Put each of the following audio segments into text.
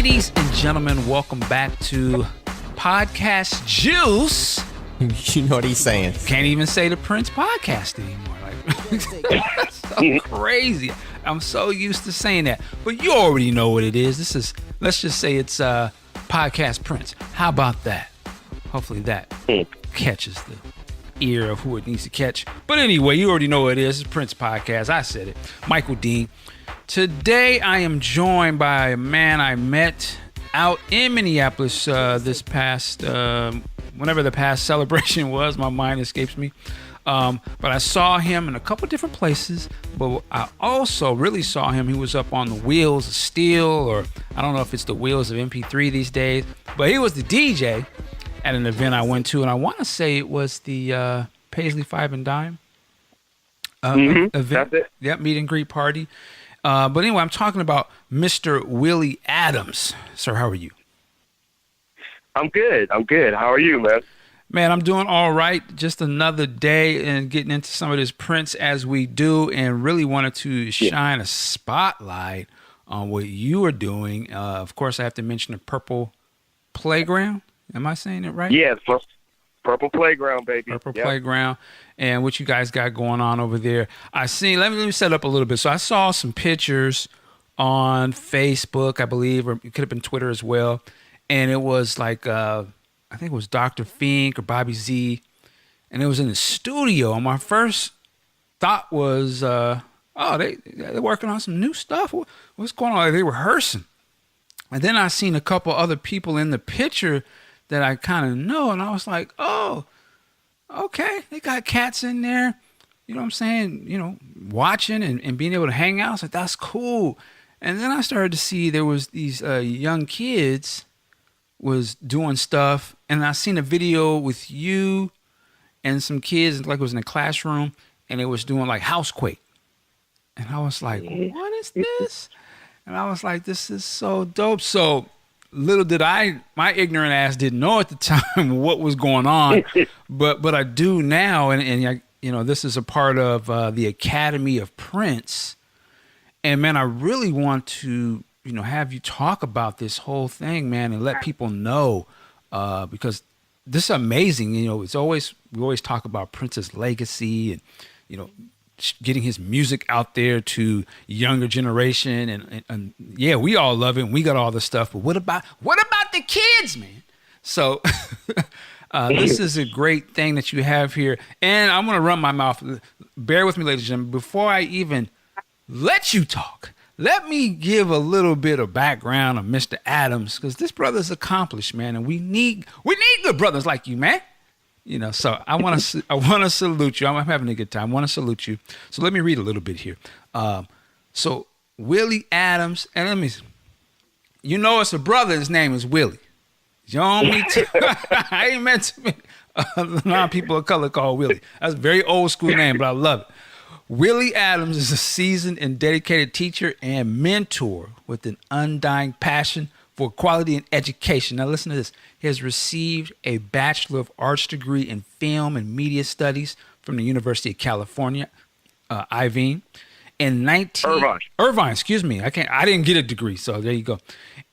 Ladies and gentlemen, welcome back to Podcast Juice. You know what he's saying. Can't even say the Prince podcast anymore. That's so crazy. I'm so used to saying that. But you already know what it is. Let's just say it's Podcast Prince. How about that? Hopefully that catches the ear of who it needs to catch. But anyway, you already know what it is. It's Prince Podcast. I said it. Michael Dean. Today I am joined by a man I met out in Minneapolis this past, whenever the past celebration was. My mind escapes me. But I saw him in a couple different places. But I also really saw him. He was up on the Wheels of Steel, or I don't know if it's the Wheels of MP3 these days. But he was the DJ at an event I went to, and I want to say it was the Paisley Five and Dime event. That's it. Yep, meet and greet party. But anyway, I'm talking about Mr. Willie Adams. Sir, how are you? I'm good. How are you, man? Man, I'm doing all right. Just another day and getting into some of this Prince as we do, and really wanted to shine a spotlight on what you are doing. Of course, I have to mention the Purple Playground. Am I saying it right? Yeah, Purple Playground, baby. Purple Playground, and what you guys got going on over there. Let me set up a little bit. So I saw some pictures on Facebook, I believe, or it could have been Twitter as well. And it was like, I think it was Dr. Fink or Bobby Z, and it was in the studio. And my first thought was, they're working on some new stuff. What's going on? Are they rehearsing? And then I seen a couple other people in the picture that I kind of know, and I was like, oh, okay, they got cats in there, you know what I'm saying, watching and being able to hang out. I was like, that's cool. And then I started to see there was these young kids was doing stuff, and I seen a video with you and some kids, like it was in a classroom, and it was doing like Housequake. And I was like, what is this? And I was like, this is so dope. So little did my ignorant ass didn't know at the time what was going on, but I do now, and this is a part of the Academy of Prince, and man, I really want to have you talk about this whole thing, man, and let people know because this is amazing. We always talk about Prince's legacy and getting his music out there to younger generation, and yeah, we all love it and we got all the stuff, but what about the kids, man? So this is a great thing that you have here, and I'm gonna run my mouth. Bear with me, ladies and gentlemen. Before I even let you talk, let me give a little bit of background on Mr. Adams, because this brother's accomplished, man, and we need good brothers like you, man. So I want to salute you. I'm having a good time. I want to salute you. So let me read a little bit here. So Willie Adams, and it's a brother. His name is Willie. You don't mean to, I ain't meant to be non-people of color called Willie. That's a very old school name, but I love it. Willie Adams is a seasoned and dedicated teacher and mentor with an undying passion for quality in education. Now listen to this. He has received a Bachelor of Arts degree in Film and Media Studies from the University of California, Irvine. Irvine, excuse me. I didn't get a degree, so there you go.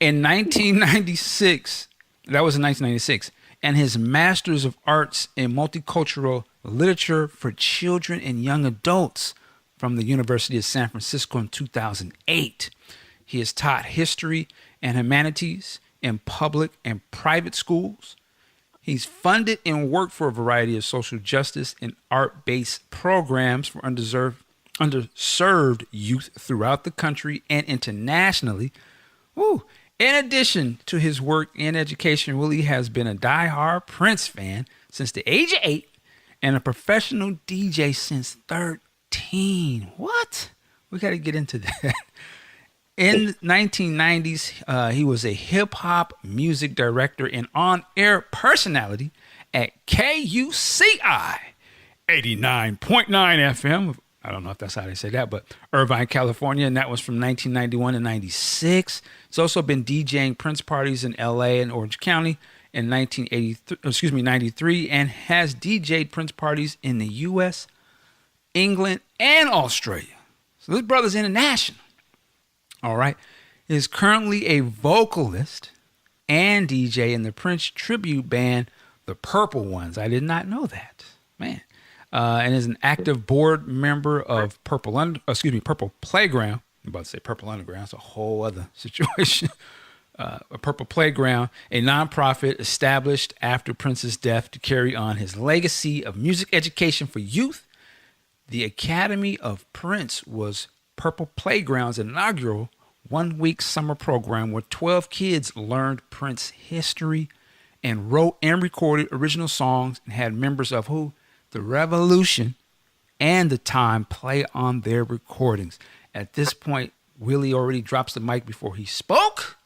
In 1996, that was in 1996, and his Master's of Arts in Multicultural Literature for Children and Young Adults from the University of San Francisco in 2008. He has taught history and humanities in public and private schools. He's funded and worked for a variety of social justice and art-based programs for underserved youth throughout the country and internationally. Woo. In addition to his work in education, Willie has been a diehard Prince fan since the age of 8 and a professional DJ since 13. What? We got to get into that. In the 1990s, he was a hip-hop music director and on-air personality at KUCI 89.9 FM. I don't know if that's how they say that, but Irvine, California, and that was from 1991 to 96. He's also been DJing Prince parties in LA and Orange County in 93, and has DJed Prince parties in the US, England, and Australia. So this brother's international. All right. is currently a vocalist and DJ in the Prince tribute band, the Purple Ones. I did not know that, man. And is an active board member of Purple Playground. I'm about to say Purple Underground. It's a whole other situation. A Purple Playground, a nonprofit established after Prince's death to carry on his legacy of music education for youth. The Academy of Prince was Purple Playground's inaugural one-week summer program where 12 kids learned Prince history and wrote and recorded original songs and had members of who? The Revolution and The Time play on their recordings. At this point, Willie already drops the mic before he spoke.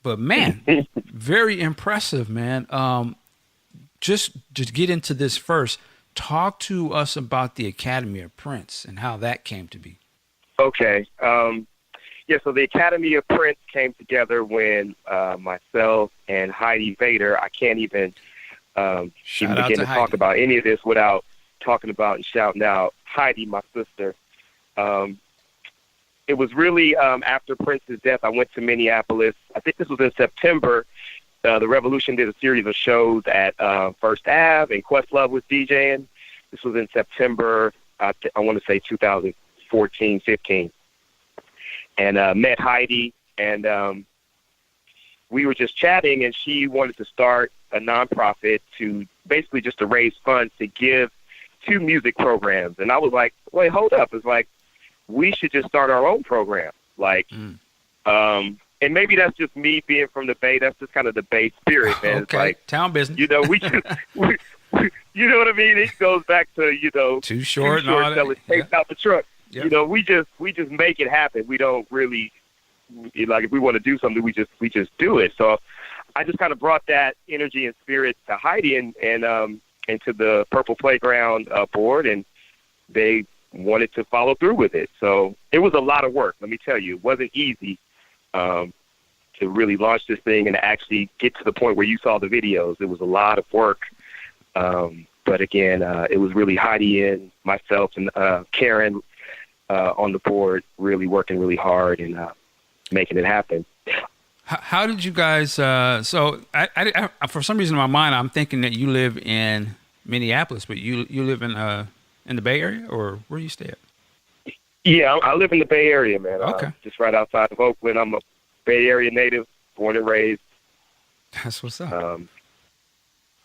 But man, very impressive, man. Just to get into this first, talk to us about the Academy of Prince and how that came to be. Okay. Yeah, so the Academy of Prince came together when myself and Heidi Vader, I can't even begin to talk about any of this without talking about and shouting out Heidi, my sister. It was really after Prince's death, I went to Minneapolis. I think this was in September. The Revolution did a series of shows at First Ave, and Questlove was DJing. This was in September, I want to say 2014, 15. And met Heidi, and we were just chatting, and she wanted to start a nonprofit to basically just to raise funds to give to music programs. And I was like, wait, hold up. It's like, we should just start our own program. Like, and maybe that's just me being from the Bay. That's just kind of the Bay spirit, man. Okay, it's like, town business. You know, we you know what I mean? It goes back to, Too short and all till that. it takes out the truck. Yep. You know, we just make it happen. We don't really, like, if we want to do something, we just do it. So I just kind of brought that energy and spirit to Heidi and to the Purple Playground board, and they wanted to follow through with it. So it was a lot of work. Let me tell you, it wasn't easy to really launch this thing and to actually get to the point where you saw the videos. It was a lot of work. But again, it was really Heidi and myself and Karen on the board, really working really hard and making it happen. How did you guys? So I, for some reason in my mind, I'm thinking that you live in Minneapolis, but you live in the Bay Area, or where do you stay at? Yeah, I live in the Bay Area, man. Okay. Just right outside of Oakland. I'm a Bay Area native, born and raised. That's what's up.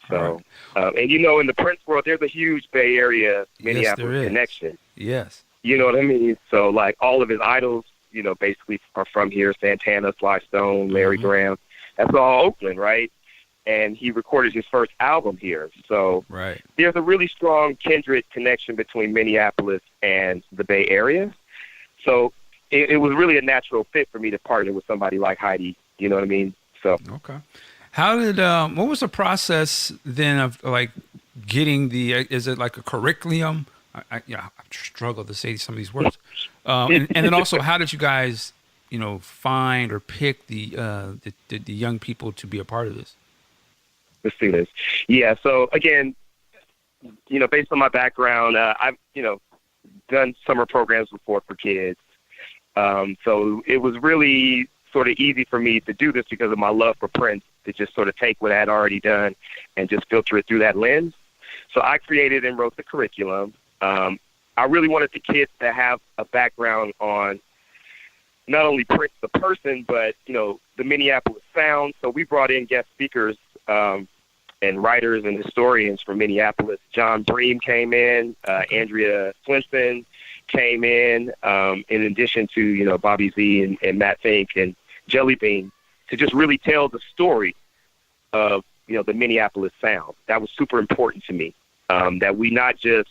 And in the Prince world, there's a huge Bay Area Minneapolis connection. Yes. You know what I mean? So, like, all of his idols, basically are from here: Santana, Sly Stone, Larry Graham. That's all Oakland, right? And he recorded his first album here. So there's a really strong kindred connection between Minneapolis and the Bay Area. So it was really a natural fit for me to partner with somebody like Heidi. You know what I mean? So okay. How did what was the process then of like getting the? Is it like a curriculum? I struggle to say some of these words. And then also, how did you guys, find or pick the young people to be a part of this? Let's do this. Yeah. So again, based on my background, I've done summer programs before for kids. So it was really sort of easy for me to do this because of my love for Prince, to just sort of take what I had already done and just filter it through that lens. So I created and wrote the curriculum. I really wanted the kids to have a background on not only Prince the person, but, the Minneapolis sound. So we brought in guest speakers and writers and historians from Minneapolis. John Bream came in, Andrea Flinson came in addition to, Bobby Z and Matt Fink and Jelly Bean, to just really tell the story of, the Minneapolis sound. That was super important to me, that we not just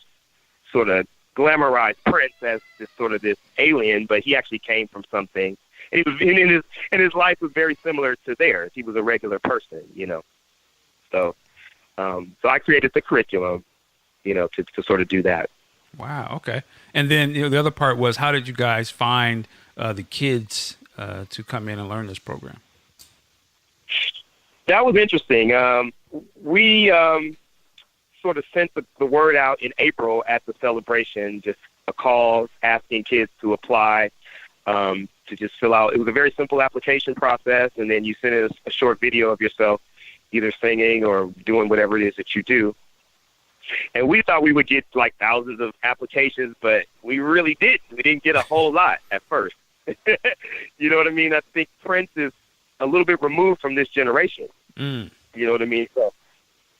sort of glamorize Prince as this alien, but he actually came from something. And his life was very similar to theirs. He was a regular person, So I created the curriculum, to sort of do that. Wow. Okay. And then the other part was, how did you guys find the kids to come in and learn this program? That was interesting. We sort of sent the word out in April at the celebration, just a call asking kids to apply to to just fill out. It was a very simple application process, and then you sent us a short video of yourself either singing or doing whatever it is that you do. And we thought we would get like thousands of applications, but we really didn't. We didn't get a whole lot at first. You know what I mean? I think Prince is a little bit removed from this generation. You know what I mean? So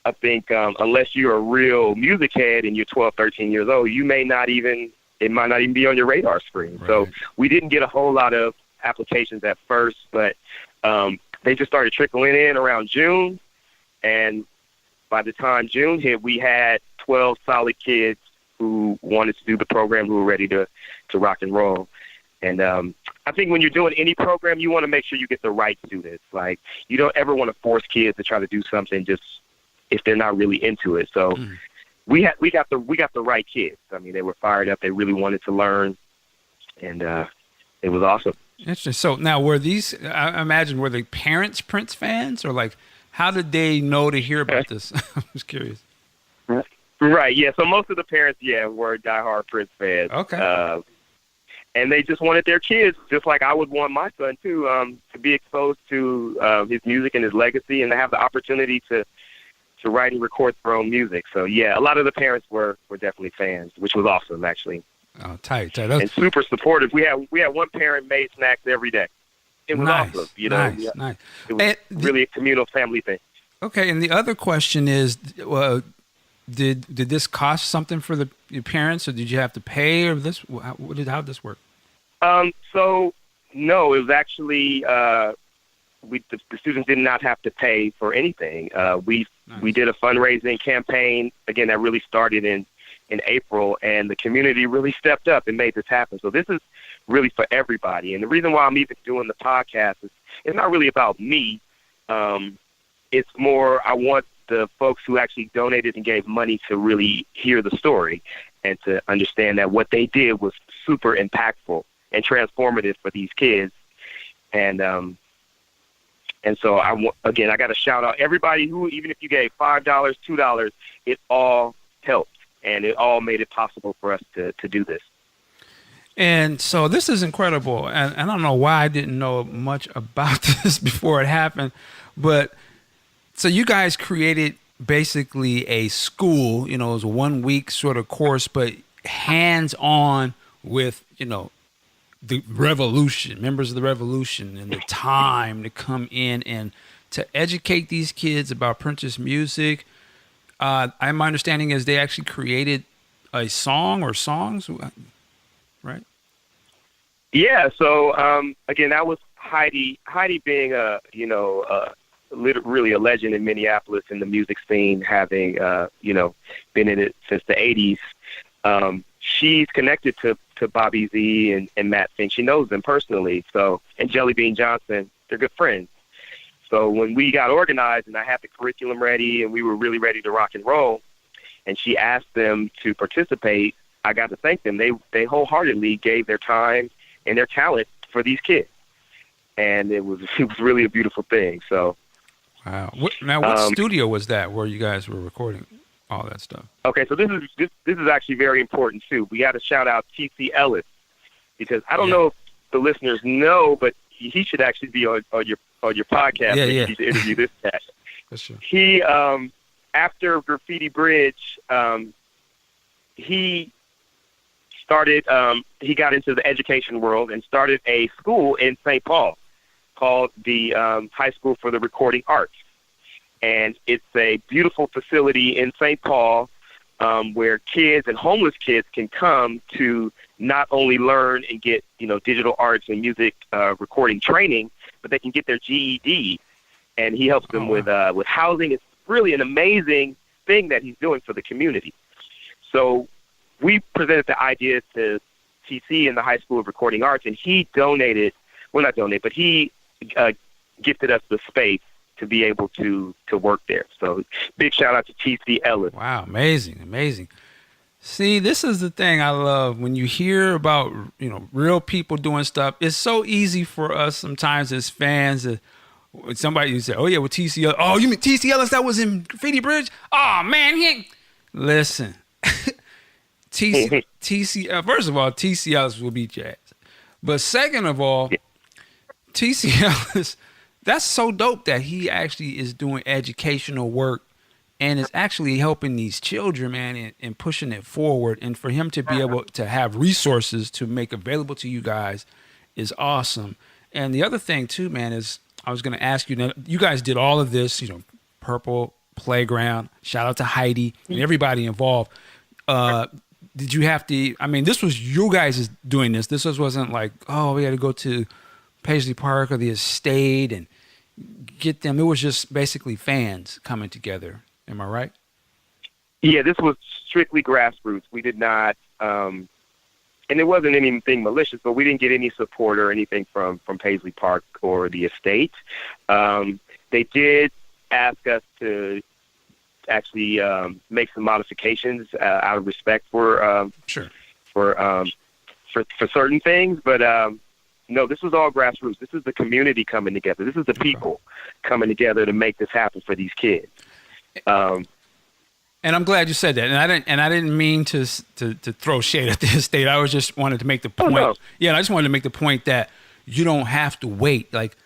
I think unless you're a real music head and you're 12, 13 years old, it might not even be on your radar screen. Right. So we didn't get a whole lot of applications at first, but they just started trickling in around June. And by the time June hit, we had 12 solid kids who wanted to do the program, who were ready to rock and roll. And I think when you're doing any program, you want to make sure you get the right students. Like, you don't ever want to force kids to try to do something just if they're not really into it. So we got the right kids. I mean, they were fired up. They really wanted to learn, and it was awesome. Interesting. So now, were these? I imagine, were the parents Prince fans, or like, how did they know to hear about this? I was curious. Right. Yeah. So most of the parents, were diehard Prince fans. Okay. And they just wanted their kids, just like I would want my son to be exposed to his music and his legacy, and to have the opportunity to write and record their own music. So yeah, a lot of the parents were definitely fans, which was awesome, actually. Oh, tight. And super supportive. We had one parent made snacks every day. It was awesome. You know, nice. It was really a communal family thing. Okay, and the other question is, did this cost something for your parents, or did you have to pay, or this? How did this work? So no, it was actually the students did not have to pay for anything. We did a fundraising campaign again that really started in April, and the community really stepped up and made this happen. So this is really for everybody. And the reason why I'm even doing the podcast is it's not really about me. It's more, I want the folks who actually donated and gave money to really hear the story and to understand that what they did was super impactful and transformative for these kids. And so I got to shout out everybody who, even if you gave $5, $2, it all helped, and it all made it possible for us to do this. And so this is incredible. And I don't know why I didn't know much about this before it happened, but so you guys created basically a school, it was a 1 week sort of course, but hands-on with, the revolution, members of the revolution, and the time to come in and to educate these kids about Prince's music. My understanding is they actually created a song or songs, right? Yeah. So again, that was Heidi. Heidi being really a legend in Minneapolis in the music scene, having been in it since the 80s. She's connected to Bobby Z and Matt Fink. She knows them personally. So, and Jelly Bean Johnson, they're good friends. So when we got organized and I had the curriculum ready and we were really ready to rock and roll, and she asked them to participate, I got to thank them. They wholeheartedly gave their time and their talent for these kids, and it was really a beautiful thing. So, wow. What studio was that where you guys were recording all that stuff? Okay, so this is actually very important too. We got to shout out T.C. Ellis, because I don't know if the listeners know, but he should actually be on your podcast. Yeah. To interview this cat. That's true. He after Graffiti Bridge, he started. He got into the education world and started a school in St. Paul called the High School for the Recording Arts. And it's a beautiful facility in St. Paul where kids and homeless kids can come to not only learn and get, digital arts and music recording training, but they can get their GED. And he helps them with housing. It's really an amazing thing that he's doing for the community. So we presented the idea to TC in the High School of Recording Arts, and he he gifted us the space to be able to work there. So big shout out to T.C. Ellis. Wow, amazing. See, this is the thing I love when you hear about, real people doing stuff. It's so easy for us sometimes as fans. Somebody you say, "Oh yeah, well T.C. Ellis. Oh, you mean T.C. Ellis that was in Graffiti Bridge? Oh man, listen, T.C. First of all, T.C. Ellis will beat your ass. But second of all, TCL is that's so dope that he actually is doing educational work and is actually helping these children, man, and pushing it forward. And for him to be able to have resources to make available to you guys is awesome. And the other thing too, man, is I was going to ask you. Now, you guys did all of this, Purple Playground. Shout out to Heidi and everybody involved. Did you have to? I mean, this was you guys doing this. This wasn't like, oh, we had to go to Paisley Park or the estate and get them. It was just basically fans coming together. Am I right? Yeah, this was strictly grassroots. We did not, and it wasn't anything malicious, but we didn't get any support or anything from Paisley Park or the estate. They did ask us to actually make some modifications out of respect for certain things, but no, this was all grassroots. This is the community coming together. This is the people coming together to make this happen for these kids. And I'm glad you said that. And I didn't mean to throw shade at the estate. I was just wanted to make the point. Oh, no. Yeah, I just wanted to make the point that you don't have to wait. Like,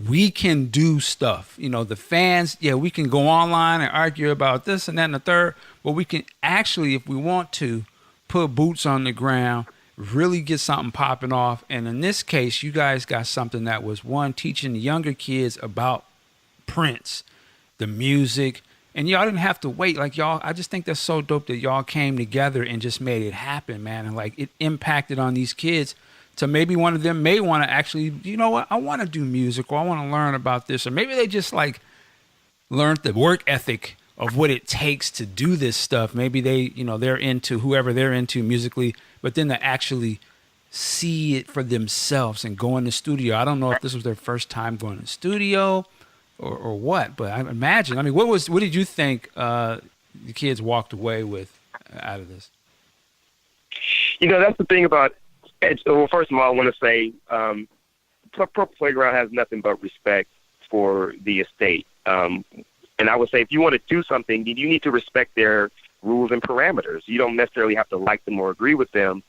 we can do stuff. The fans, we can go online and argue about this and that and the third, but we can actually, if we want to, put boots on the ground, really get something popping off. And in this case, you guys got something that was, one, teaching the younger kids about Prince, the music, and y'all didn't have to wait. Like, y'all, I just think that's so dope that y'all came together and just made it happen, man. And like, it impacted on these kids to maybe one of them may want to actually, you know what, I want to do music, or I want to learn about this, or maybe they just like learned the work ethic of what it takes to do this stuff. Maybe they, they're into whoever they're into musically, but then to actually see it for themselves and go in the studio. I don't know if this was their first time going to the studio or what, but I imagine, what did you think the kids walked away with out of this? That's the thing about, well, first of all, I want to say Purple Playground has nothing but respect for the estate. And I would say if you want to do something, you need to respect their rules and parameters. You don't necessarily have to like them or agree with them,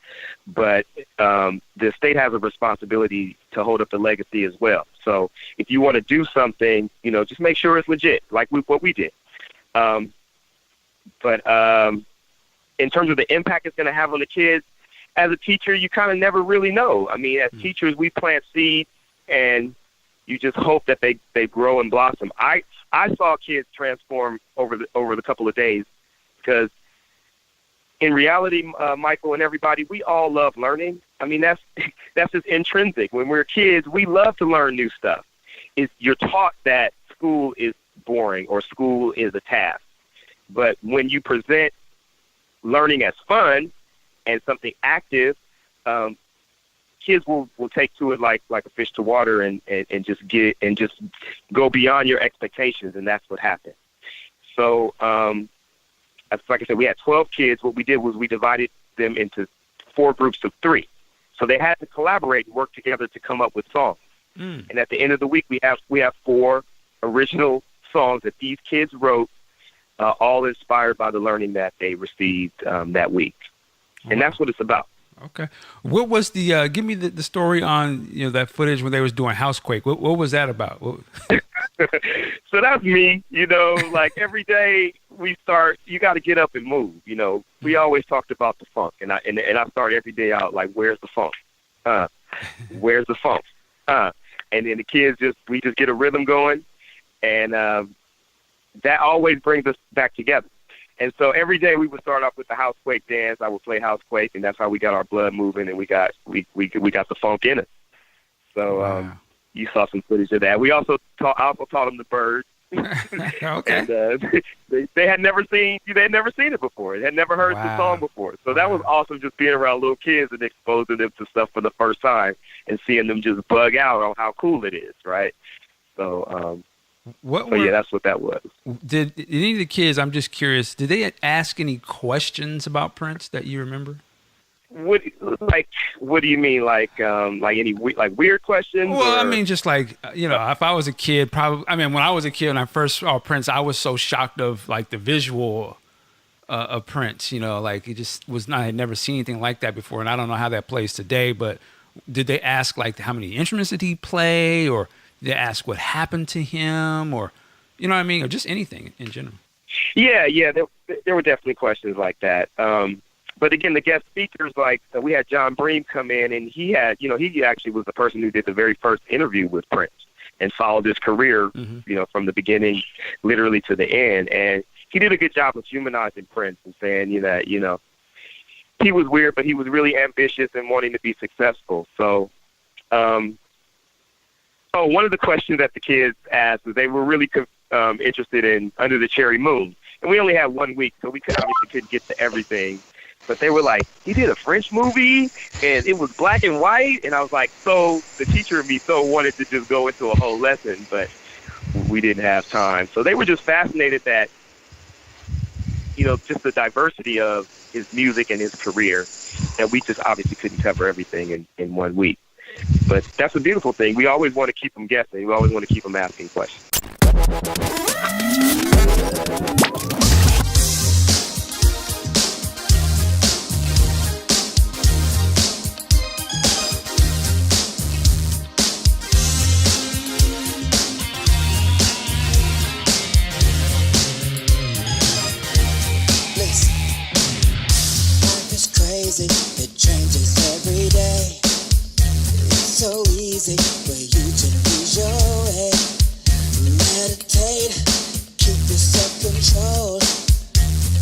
but the estate has a responsibility to hold up the legacy as well. So if you want to do something, just make sure it's legit, like what we did. But in terms of the impact it's going to have on the kids, as a teacher, you kind of never really know. I mean, as teachers, we plant seeds, and you just hope that they grow and blossom. I saw kids transform over the couple of days, because in reality, Michael and everybody, we all love learning. I mean, that's just intrinsic. When we're kids, we love to learn new stuff. You're taught that school is boring or school is a task. But when you present learning as fun and something active, kids will take to it like a fish to water and just go beyond your expectations, and that's what happened. So, like I said, we had 12 kids. What we did was we divided them into 4 groups of 3. So they had to collaborate and work together to come up with songs. And at the end of the week, we have 4 original songs that these kids wrote, all inspired by the learning that they received that week. And that's what it's about. Okay. What was the, give me the story on, that footage when they was doing Housequake. What was that about? So that's me, like every day we start, you got to get up and move. We always talked about the funk, and I start every day out like, where's the funk? Where's the funk? And then the kids we just get a rhythm going, and that always brings us back together. And so every day we would start off with the Housequake dance. I would play Housequake, and that's how we got our blood moving, and we got the funk in us. So wow. You saw some footage of that. We also taught them the bird. Okay. And they had never seen it before. They had never heard the song before. So that was awesome, just being around little kids and exposing them to stuff for the first time and seeing them just bug out on how cool it is, right? So yeah, that's what that was. Did any of the kids, I'm just curious, did they ask any questions about Prince that you remember? What do you mean? Like any weird questions? Well, I mean, just like, if I was a kid, probably, when I was a kid and I first saw Prince, I was so shocked of like the visual of Prince, like it just was not, I had never seen anything like that before. And I don't know how that plays today, but did they ask like how many instruments did he play, or did they ask what happened to him, or you know what I mean, or just anything in general? Yeah, there were definitely questions like that. But again, the guest speakers, like we had John Bream come in, and he actually was the person who did the very first interview with Prince and followed his career, from the beginning, literally to the end. And he did a good job of humanizing Prince and saying, that, he was weird, but he was really ambitious and wanting to be successful. So, one of the questions that the kids asked was they were really interested in Under the Cherry Moon. And we only had 1 week, so we obviously couldn't get to everything. But they were like, he did a French movie, and it was black and white. And I was like, so the teacher and me wanted to just go into a whole lesson, but we didn't have time. So they were just fascinated that, just the diversity of his music and his career, and we just obviously couldn't cover everything in 1 week. But that's a beautiful thing. We always want to keep them guessing. We always want to keep them asking questions. It changes every day. It's so easy for you to lose your way. Meditate, keep your self-control.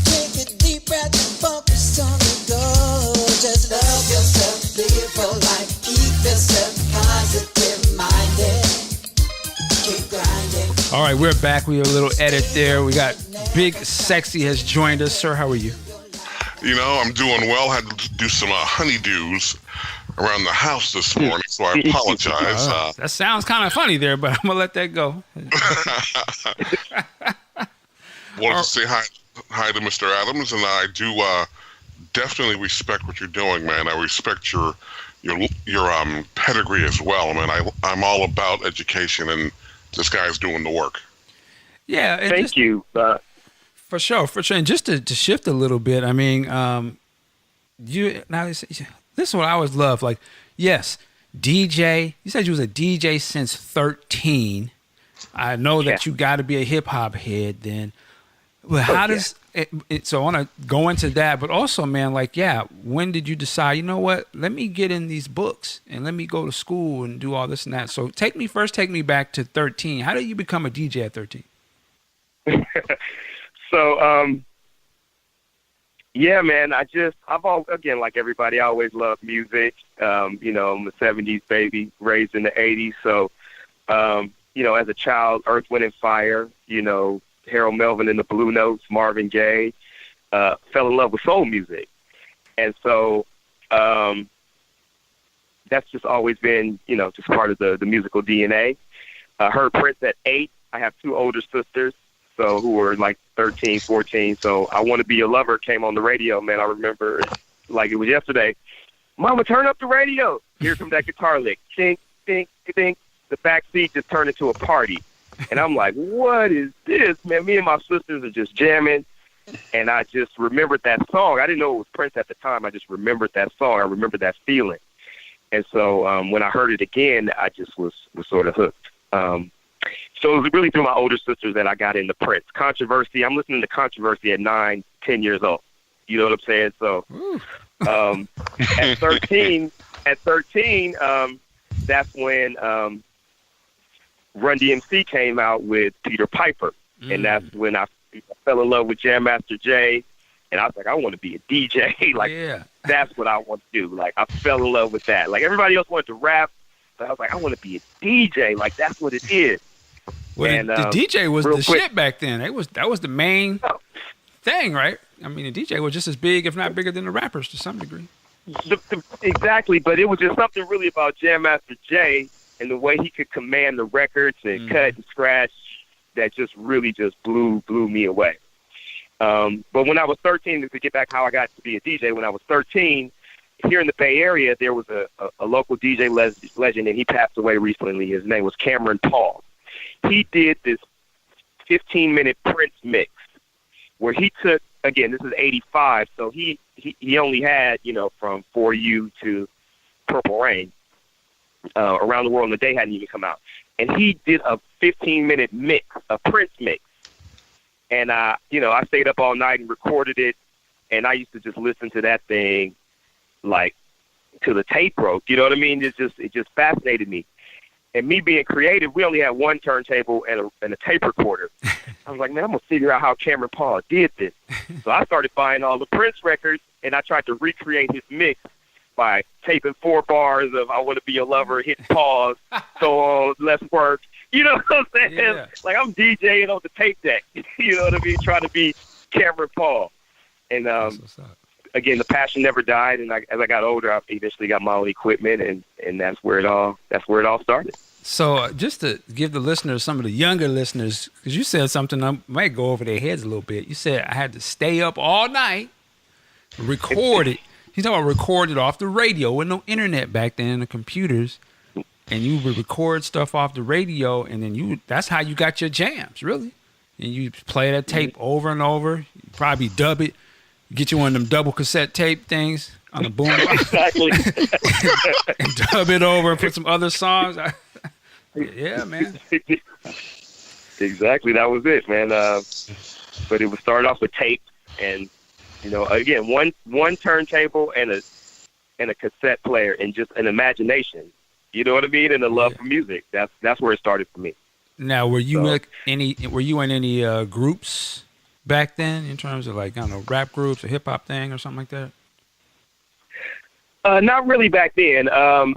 Take a deep breath and focus on the goal. Just love yourself, live your life, keep yourself positive-minded. Keep grinding. All right, we're back. We have a little edit there. We got Big Sexy has joined us. Sir, how are you? I'm doing well. Had to do some honeydews around the house this morning, so I apologize. That sounds kind of funny there, but I'm going to let that go. Wanted to say hi to Mr. Adams, and I do definitely respect what you're doing, man. I respect your pedigree as well, man. I'm all about education, and this guy's doing the work. Yeah. Thank you. For sure. And just to shift a little bit, I mean, this is what I always love. Like, yes, DJ. You said you was a DJ since 13. I know that you got to be a hip hop head then. But how does it? So I want to go into that, but also, man, when did you decide? You know what? Let me get in these books and let me go to school and do all this and that. So take me back to 13. How did you become a DJ at 13? So, man, again, like everybody, I always loved music. I'm a 70s baby, raised in the 80s. So, as a child, Earth, Wind and Fire, Harold Melvin and the Blue Notes, Marvin Gaye, fell in love with soul music. And so, that's just always been, just part of the musical DNA. I heard Prince at 8. I have 2 older sisters, who were like 13, 14. So I Want to Be Your Lover came on the radio, man. I remember like it was yesterday. Mama, turn up the radio. Here comes that guitar lick. Ding, ding, ding. The back seat just turned into a party. And I'm like, what is this, man? Me and my sisters are just jamming. And I just remembered that song. I didn't know it was Prince at the time. I just remembered that song. I remembered that feeling. And so when I heard it again, I just was sort of hooked. So it was really through my older sisters that I got into Prince. Controversy, I'm listening to Controversy at 9, 10 years old. You know what I'm saying? So at 13, that's when Run DMC came out with Peter Piper. And that's when I fell in love with Jam Master Jay. And I was like, I want to be a DJ. That's what I want to do. Like, I fell in love with that. Like, everybody else wanted to rap. But I was like, I want to be a DJ. Like, that's what it is. Well, and, the DJ was the shit back then. That was the main thing, right? I mean, the DJ was just as big, if not bigger, than the rappers to some degree. Exactly, but it was just something really about Jam Master Jay and the way he could command the records and cut and scratch that just really just blew me away. But when I was 13, to get back how I got to be a DJ, when I was 13, here in the Bay Area, there was a local DJ legend, and he passed away recently. His name was Cameron Paul. He did this 15-minute Prince mix where he took, again, this is 85, so he only had, from For You to Purple Rain. Around the World in a Day hadn't even come out. And he did a 15-minute mix, a Prince mix. And, you know, I stayed up all night and recorded it. And I used to just listen to that thing like till the tape broke. You know what I mean? It just fascinated me. And me being creative, we only had one turntable and a tape recorder. I was like, man, I'm going to figure out how Cameron Paul did this. So I started buying all the Prince records, and I tried to recreate his mix by taping 4 bars of I Want to Be Your Lover, hit pause, so on, let's work. You know what I'm saying? Yeah. Like I'm DJing on the tape deck. You know what I mean? Trying to be Cameron Paul. And That's what's up. again, the passion never died. And as I got older, I eventually got my own equipment, and that's where it all started. So just to give the listeners, some of the younger listeners, because you said something that might go over their heads a little bit. You said I had to stay up all night, record it. He's talking about recorded off the radio with no internet back then, the computers, and you would record stuff off the radio, and then that's how you got your jams, really. And you play that tape over and over. You probably dub it, get you one of them double cassette tape things on the boom Exactly. and dub it over and put some other songs. Yeah, man. Exactly. That was it, man. But it was started off with tape, and you know, again, one turntable and a cassette player, and just an imagination. You know what I mean? And a love for music. That's where it started for me. Now, were you in any groups back then, in terms of like, I don't know, rap groups or hip hop thing or something like that? Not really back then.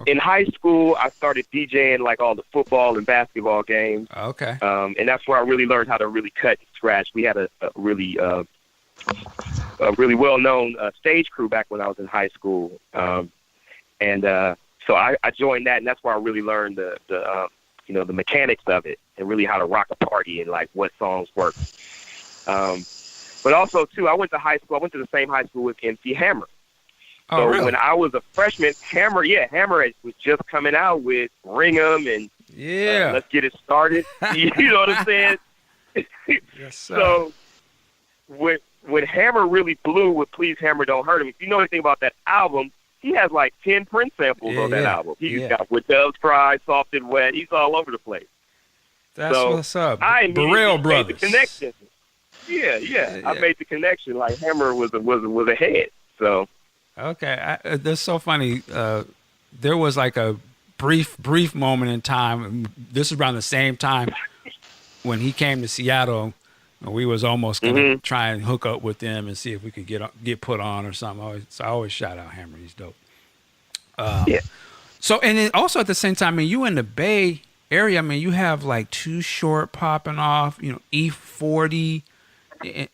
In high school, I started DJing like all the football and basketball games. Okay. And that's where I really learned how to really cut and scratch. We had a really well-known stage crew back when I was in high school. So I joined that, and that's where I really learned the mechanics of it and really how to rock a party and like what songs work. But also too, I went to the same high school with MC Hammer. Oh, So really? when I was a freshman, Hammer was just coming out with Ring 'Em and Yeah. Let's Get It Started. You know what I'm saying? Yes, sir. So when Hammer really blew with Please Hammer Don't Hurt Him, if you know anything about that album, he has like 10 Prince samples on that album. He's got With Doves Cry, Soft and Wet. He's all over the place. That's so what's up. I Burrell made Brothers. the connection. Yeah. I made the connection. Like Hammer was ahead. So. Okay, that's so funny. There was like a brief moment in time. This is around the same time when he came to Seattle. We was almost gonna try and hook up with them and see if we could get put on or something. I always shout out Hammer. He's dope. Yeah. So, and then also at the same time, I mean, you in the Bay Area. I mean, you have like Too Short popping off. You know, E40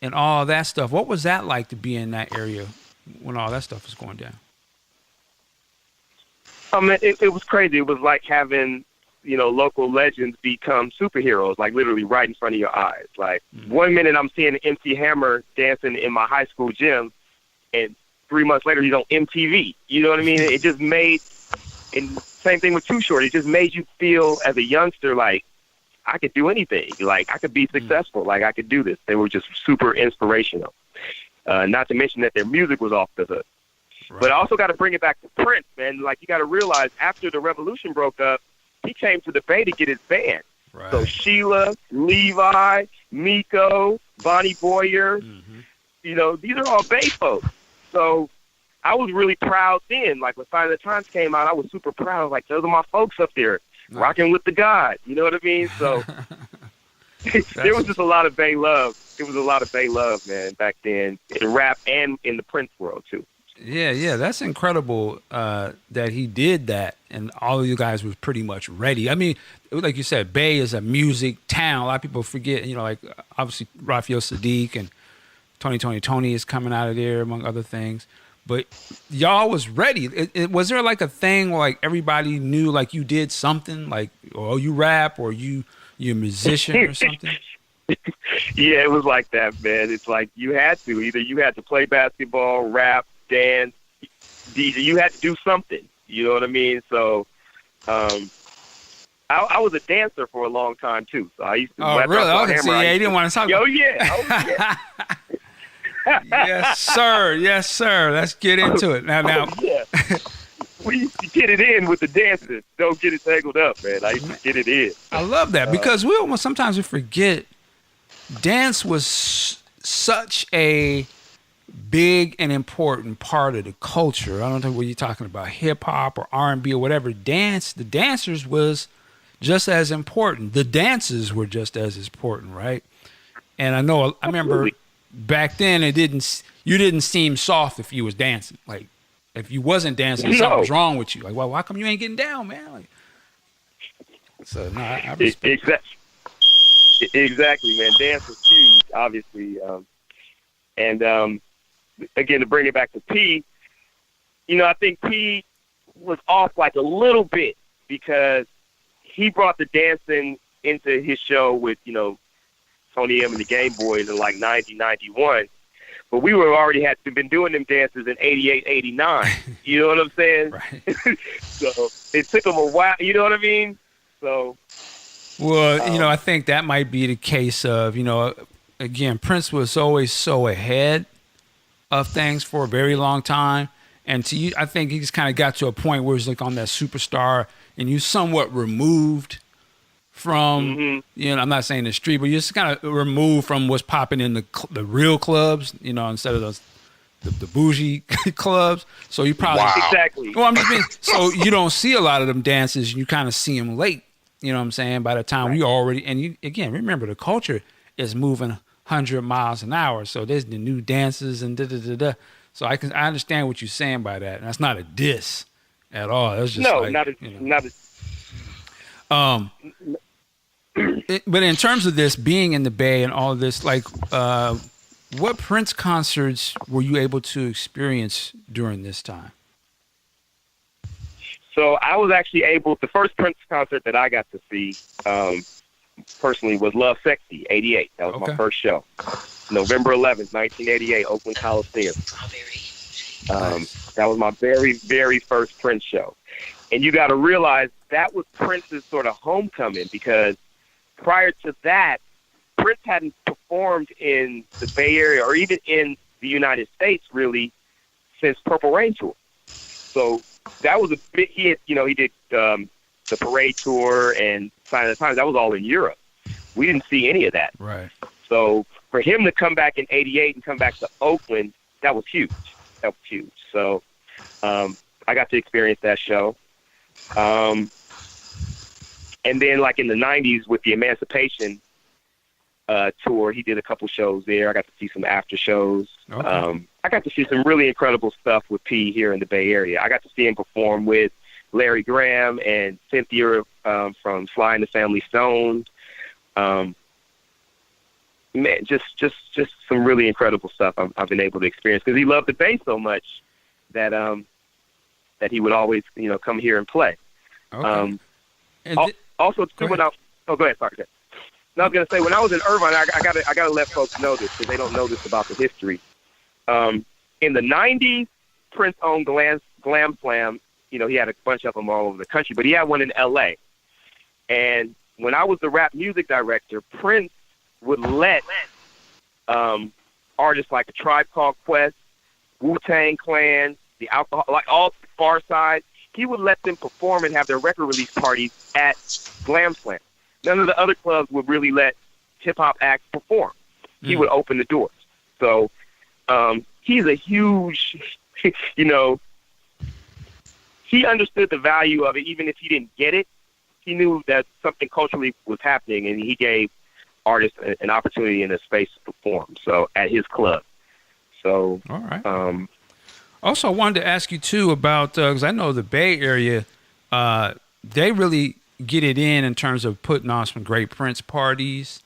and all that stuff. What was that like to be in that area when all that stuff was going down? It was crazy. It was like having, local legends become superheroes, like literally right in front of your eyes. Like 1 minute I'm seeing MC Hammer dancing in my high school gym, and 3 months later he's on MTV. You know what I mean? It just made, and same thing with Too Short. It just made you feel as a youngster like I could do anything. Like I could be successful. Like I could do this. They were just super inspirational. Not to mention that their music was off the hook. Right. But I also got to bring it back to Prince, man. Like, you got to realize after the revolution broke up, he came to the Bay to get his band. Right. So Sheila, Levi, Miko, Bonnie Boyer, these are all Bay folks. So I was really proud then. Like, when Sign of the Times came out, I was super proud. Like, those are my folks up there rocking with the God. You know what I mean? So there was just a lot of Bay love. It was a lot of Bay love, man, back then in rap and in the Prince world, too. Yeah, that's incredible that he did that, and all of you guys were pretty much ready. I mean, like you said, Bay is a music town. A lot of people forget, like obviously Raphael Sadiq and Tony is coming out of there, among other things. But y'all was ready. Was there like a thing where like everybody knew like you did something, like you rap or you're a musician or something? Yeah, it was like that, man. It's like you had to. Either you had to play basketball, rap, dance, DJ. You had to do something. You know what I mean? So I was a dancer for a long time, too. So I used to... Oh, really? Okay, so you didn't want to talk about... Oh, yeah. Yes, sir. Yes, sir. Let's get into it. Now, we used to get it in with the dancers. Don't get it tangled up, man. I used to get it in. I love that because sometimes we forget dance was such a big and important part of the culture. I don't know what you're talking about, hip hop or R&B or whatever. The dancers was just as important. The dances were just as important, right? And I remember back then you didn't seem soft if you was dancing. Like if you wasn't dancing, something was wrong with you. Like, well, why come you ain't getting down, man? Like, so no, I respect. Exactly, man. Dance was huge, obviously. Again, to bring it back to P, I think P was off like a little bit because he brought the dancing into his show with, Tony M and the Game Boys in like 90, 91. But we had been doing them dances in 88, 89. You know what I'm saying? Right. So it took them a while. You know what I mean? So. Well, I think that might be the case of, again, Prince was always so ahead of things for a very long time. And I think he just kind of got to a point where he's like on that superstar and you somewhat removed from, I'm not saying the street, but you're just kind of removed from what's popping in the real clubs, instead of those the bougie clubs. So you probably exactly. Well, I'm just being, so you don't see a lot of them dances. You kind of see them late. You know what I'm saying? By the time we already, and you again remember the culture is moving 100 miles an hour. So there's the new dances and da. So I understand what you're saying by that. And that's not a diss at all. That's just but in terms of this being in the Bay and all of this, like, what Prince concerts were you able to experience during this time? So I was actually the first Prince concert that I got to see personally was Love Sexy, 88. That was my first show. November 11th, 1988, Oakland Coliseum. That was my very, very first Prince show. And you got to realize that was Prince's sort of homecoming because prior to that, Prince hadn't performed in the Bay Area or even in the United States really since Purple Rain Tour. So that was a bit. He did the Parade Tour and Sign of the Times. That was all in Europe. We didn't see any of that. Right. So for him to come back in '88 and come back to Oakland, that was huge. So I got to experience that show. And then like in the '90s with the Emancipation tour, he did a couple shows there. I got to see some after shows. Okay. I got to see some really incredible stuff with P here in the Bay Area. I got to see him perform with Larry Graham and Cynthia from Sly and the Family Stone. Man, just some really incredible stuff I've been able to experience because he loved the Bay so much that that he would always come here and play. Okay. Also, too, go ahead, sorry. No, I was gonna say when I was in Irvine, I gotta let folks know this because they don't know this about the history. In the '90s, Prince owned Glam Slam. He had a bunch of them all over the country, but he had one in L.A. And when I was the rap music director, Prince would let artists like the Tribe Called Quest, Wu-Tang Clan, the Alcohol, like all Far Side, he would let them perform and have their record release parties at Glam Slam. None of the other clubs would really let hip-hop acts perform. He would open the doors. So he's a huge, he understood the value of it. Even if he didn't get it, he knew that something culturally was happening, and he gave artists an opportunity and a space to perform. So at his club. So all right. Also, I wanted to ask you too about because I know the Bay Area, they really get it in terms of putting on some great Prince parties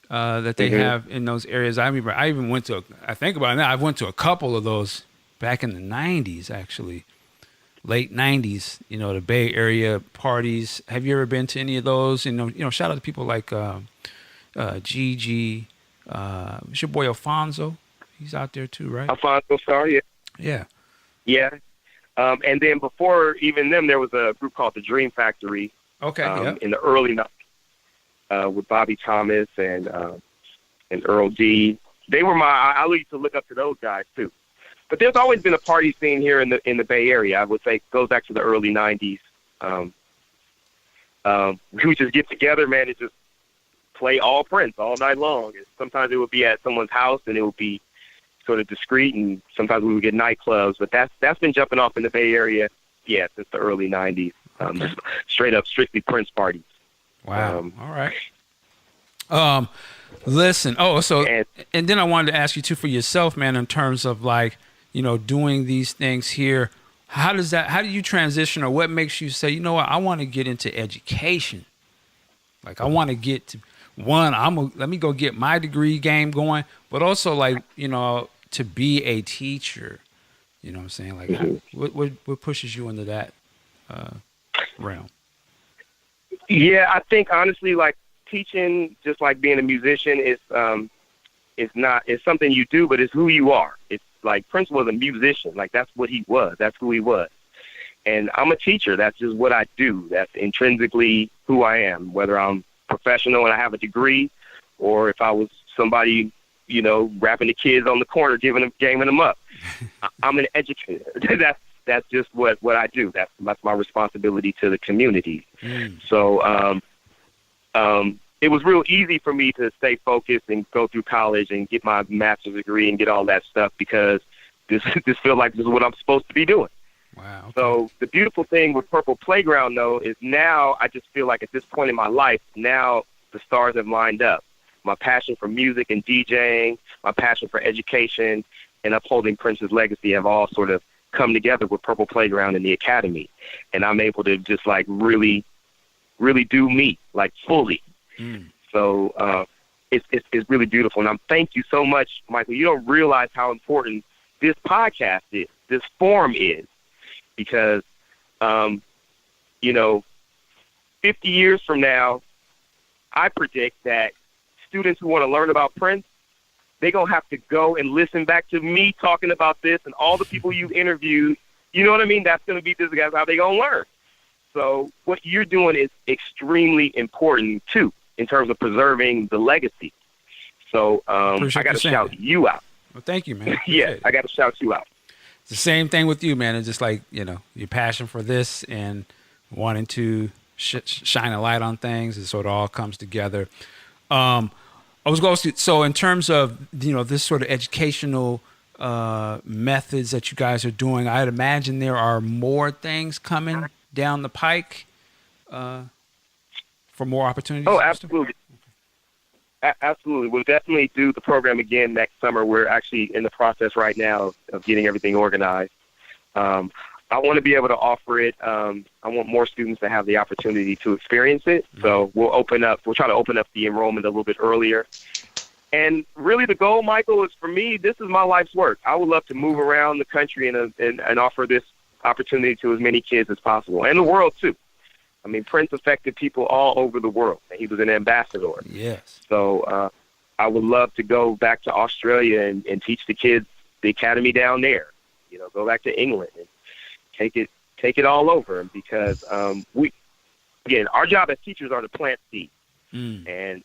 that they have in those areas. I even went to. I think about it now. I went to a couple of those back in the '90s, actually, late '90s. The Bay Area parties. Have you ever been to any of those? Shout out to people like Gigi. It's your boy Alfonso. He's out there too, right? Alfonso Star, yeah. Yeah. Yeah. And then before even them, there was a group called the Dream Factory. Okay. In the early 90s with Bobby Thomas and Earl D. They were I used to look up to those guys too. but there's always been a party scene here in the Bay Area. I would say it goes back to the early '90s. We would just get together, man, and just play all Prince all night long. And sometimes it would be at someone's house, and it would be sort of discreet, and sometimes we would get nightclubs. But that's been jumping off in the Bay Area, since the early '90s. Just straight up, strictly Prince parties. Wow. All right. Listen. And then I wanted to ask you too, for yourself, man, in terms of like, doing these things here. How do you transition, or what makes you say, you know what, I want to get into education? Like, I want to get to let me go get my degree game going, but also like, to be a teacher. You know what I'm saying? Like, what pushes you into that realm? Yeah, I think honestly, like teaching, just like being a musician, is something you do, but it's who you are. It's like Prince was a musician. Like, that's what he was. That's who he was. And I'm a teacher. That's just what I do. That's intrinsically who I am, whether I'm professional and I have a degree, or if I was somebody, rapping to kids on the corner, gaming them up. I'm an educator. That's just what I do. That's my responsibility to the community. So it was real easy for me to stay focused and go through college and get my master's degree and get all that stuff, because this feels like this is what I'm supposed to be doing. Wow. Okay. So the beautiful thing with Purple Playground, though, is now I just feel like at this point in my life, now the stars have lined up. My passion for music and DJing, my passion for education, and upholding Prince's legacy have all sort of come together with Purple Playground and the Academy. And I'm able to just like really, really do me, like fully. So it's really beautiful. And thank you so much, Michael. You don't realize how important this podcast is, this forum is, because, 50 years from now, I predict that students who want to learn about Prince, they're going to have to go and listen back to me talking about this and all the people you've interviewed. You know what I mean? That's going to be this. That's how they're going to learn. So what you're doing is extremely important, too, in terms of preserving the legacy. So I got to shout you out. Well, thank you, man. Yeah, I got to shout you out. It's the same thing with you, man. It's just like, your passion for this and wanting to shine a light on things. And so it all comes together. So in terms of, this sort of educational methods that you guys are doing, I'd imagine there are more things coming down the pike for more opportunities. Oh, absolutely. Absolutely. We'll definitely do the program again next summer. We're actually in the process right now of getting everything organized. I want to be able to offer it. I want more students to have the opportunity to experience it. So we'll try to open up the enrollment a little bit earlier. And really the goal, Michael, is for me, this is my life's work. I would love to move around the country and offer this opportunity to as many kids as possible, and the world too. I mean, Prince affected people all over the world. He was an ambassador. Yes. So I would love to go back to Australia and teach the kids the academy down there. Go back to England and take it all over, because our job as teachers are to plant seeds. And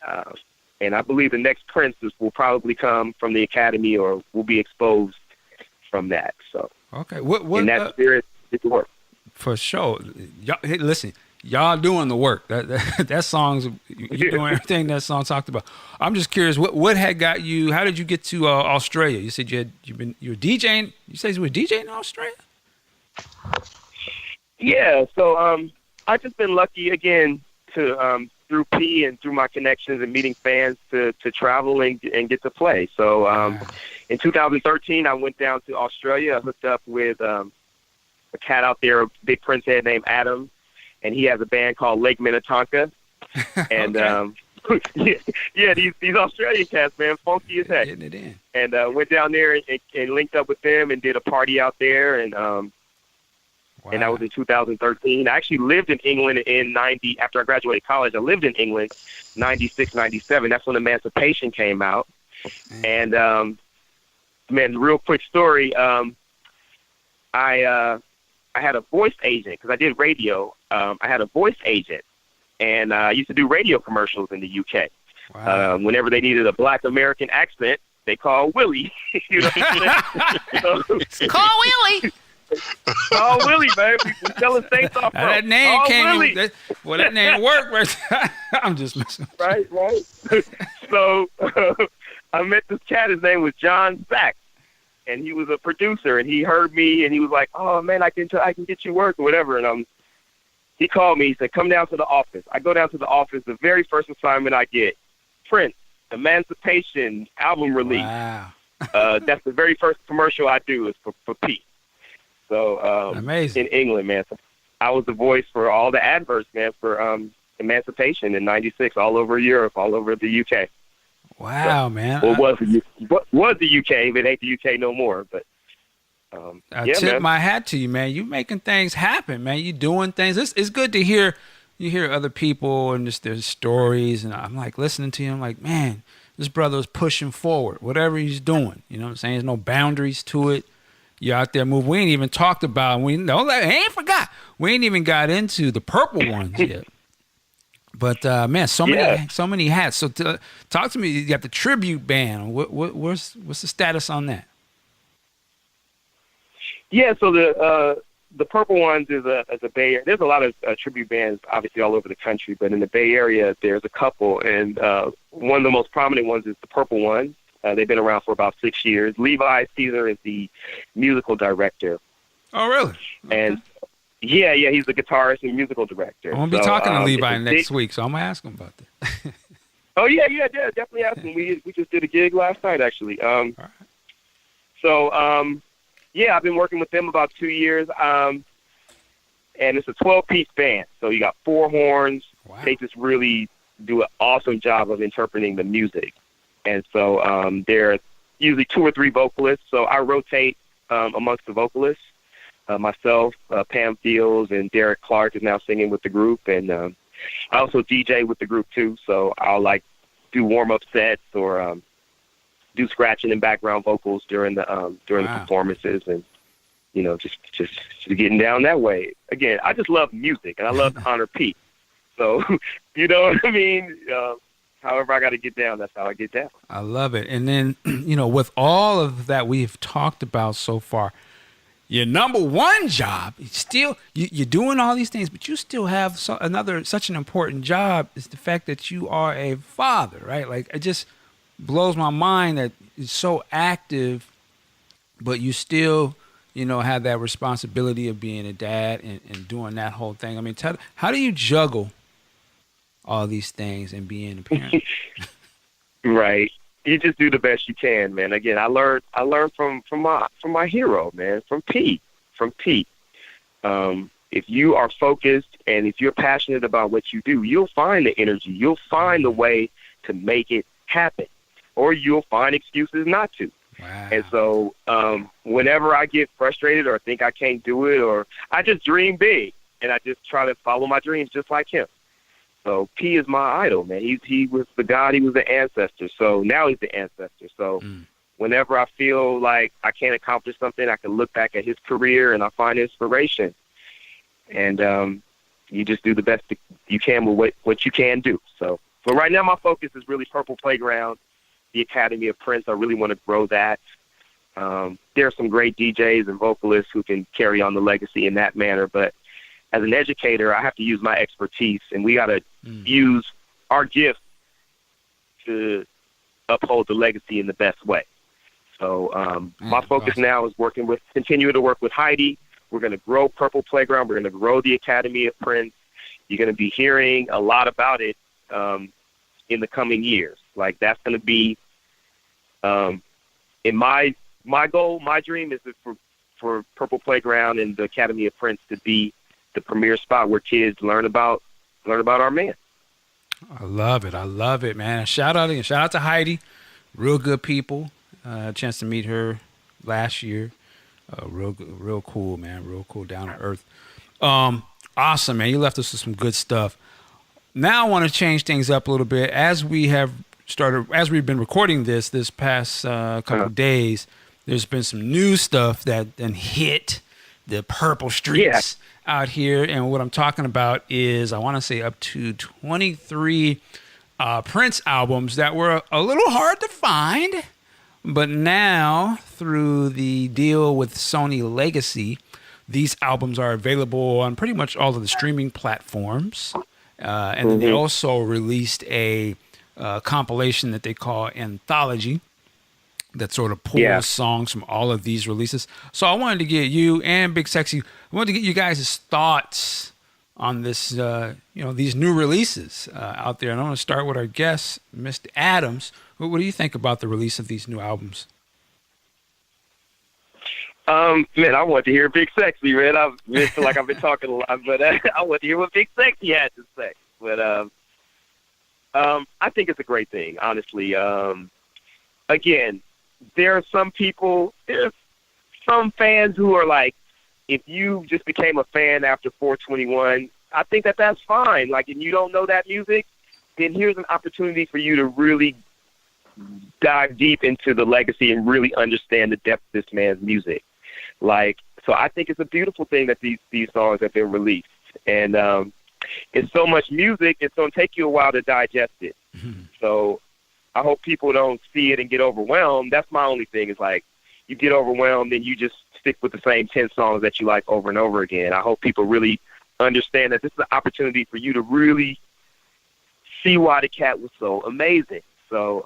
I believe the next Prince will probably come from the academy, or will be exposed from that. So okay, in that spirit, it's work for sure. Hey, listen. Y'all doing the work. That song's, you're doing everything that song talked about. I'm just curious, what had got you? How did you get to Australia? You said you were DJing. You said you were DJing in Australia. Yeah. So I've just been lucky again to through P and through my connections and meeting fans to travel and get to play. So in 2013, I went down to Australia. I hooked up with a cat out there, a big Prince head named Adam. And he has a band called Lake Minnetonka. And, these Australian cats, man, funky as heck. Getting it in. And went down there and linked up with them and did a party out there. And and that was in 2013. I actually lived in England in 90. After I graduated college, I lived in England 96, 97. That's when Emancipation came out. And, real quick story. I had a voice agent because I did radio. I had a voice agent, and I used to do radio commercials in the UK. Wow. Whenever they needed a Black American accent, they call Willie. You know what I'm saying? So, Call Willie. call Willie, man. We selling Saints off. That name call came Willie. in. That name worked. Right? I'm just messing. Right. So I met this cat. His name was John Sachs, and he was a producer. And he heard me, and he was like, "Oh man, I can get you work or whatever." And he called me. He said, "Come down to the office." I go down to the office. The very first assignment I get, Prince, Emancipation album release. Wow. That's the very first commercial I do is for Pete. So Amazing. In England, man. So I was the voice for all the adverts, man, for Emancipation in '96, all over Europe, all over the UK. Wow, man. Well, was the UK, but it ain't the UK no more. But I yeah, tip man. my hat to you, man. You making things happen, man. You doing things. It's good to hear. You hear other people and just their stories, and I'm like listening to you. I'm like, man, this brother is pushing forward, whatever he's doing. You know what I'm saying? There's no boundaries to it. You're out there moving. We ain't even talked about. Ain't forgot. We ain't even got into the purple ones yet. But man, so many hats. So talk to me. You got the tribute band. What's the status on that? Yeah, so the Purple Ones is a Bay Area. There's a lot of tribute bands, obviously, all over the country, but in the Bay Area, there's a couple, and one of the most prominent ones is the Purple Ones. They've been around for about 6 years. Levi Caesar is the musical director. Oh, really? Okay. And yeah, he's the guitarist and musical director. I'm gonna be talking to Levi it's next week, so I'm gonna ask him about that. Oh yeah, definitely ask him. We just did a gig last night, actually. All right. So yeah, I've been working with them about 2 years. And it's a 12-piece band. So you got 4 horns. Wow. They just really do an awesome job of interpreting the music. And so there are usually 2 or 3 vocalists. So I rotate amongst the vocalists. Myself, Pam Fields, and Derek Clark is now singing with the group. And I also DJ with the group, too. So I'll, do warm-up sets or do scratching and background vocals during the the performances, and just getting down that way. Again, I just love music and I love to honor Pete. So you know what I mean. However I got to get down, that's how I get down. I love it. And then with all of that we've talked about so far, your number one job, you're doing all these things, but you still have such an important job is the fact that you are a father, right? Like it just blows my mind that it's so active, but you still, have that responsibility of being a dad and doing that whole thing. I mean, how do you juggle all these things and being a parent? Right. You just do the best you can, man. Again, I learned from my hero, man, from Pete. If you are focused and if you're passionate about what you do, you'll find the energy. You'll find the way to make it happen. Or you'll find excuses not to. Wow. And so whenever I get frustrated or think I can't do it, or I just dream big and I just try to follow my dreams just like him. So P is my idol, man. He was the God. He was the ancestor. So now he's the ancestor. So whenever I feel like I can't accomplish something, I can look back at his career and I find inspiration. And you just do the best you can with what you can do. So right now my focus is really Purple Playground, the Academy of Prince. I really want to grow that. There are some great DJs and vocalists who can carry on the legacy in that manner. But as an educator, I have to use my expertise, and we got to use our gift to uphold the legacy in the best way. So my focus now is continuing to work with Heidi. We're going to grow Purple Playground. We're going to grow the Academy of Prince. You're going to be hearing a lot about it in the coming years. Like that's going to be in my goal, my dream is for Purple Playground and the Academy of Prince to be the premier spot where kids learn about our man. I love it, man. Shout out to Heidi, real good people. A chance to meet her last year. Real cool, man. Real cool, down to earth. Awesome, man. You left us with some good stuff. Now I want to change things up a little bit as we've been recording this past couple of days. There's been some new stuff that then hit the purple streets out here, and what I'm talking about is I want to say up to 23 Prince albums that were a little hard to find, But now, through the deal with Sony Legacy, these albums are available on pretty much all of the streaming platforms. And then they also released a compilation that they call Anthology that sort of pulls songs from all of these releases. So I wanted to get you and Big Sexy, I wanted to get you guys' thoughts on this, these new releases out there. And I want to start with our guest, Mr. Adams. What do you think about the release of these new albums? Man, I want to hear Big Sexy, man. I feel like I've been talking a lot, but I want to hear what Big Sexy had to say. But I think it's a great thing, honestly. Again, there are some fans who are like, if you just became a fan after 421, I think that's fine. Like, if you don't know that music, then here's an opportunity for you to really dive deep into the legacy and really understand the depth of this man's music. Like, so I think it's a beautiful thing that these songs have been released. And it's so much music, it's going to take you a while to digest it. Mm-hmm. So I hope people don't see it and get overwhelmed. That's my only thing, is like, you get overwhelmed and you just stick with the same 10 songs that you like over and over again. I hope people really understand that this is an opportunity for you to really see why the cat was so amazing. So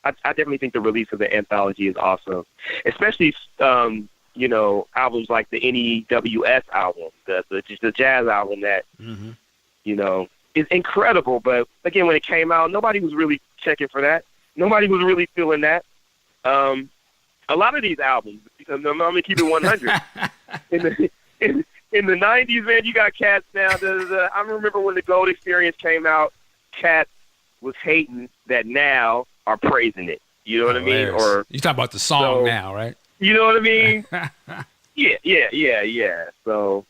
I definitely think the release of the Anthology is awesome, especially albums like the NEWS album, the jazz album that is incredible. But again, when it came out, nobody was really checking for that. Nobody was really feeling that. A lot of these albums, I'm going to keep it 100. in the 90s, man, you got cats now. I remember when the Gold Experience came out, cats was hating that now are praising it. You know what I mean? Or you talk about the song now, right? You know what I mean? Yeah. So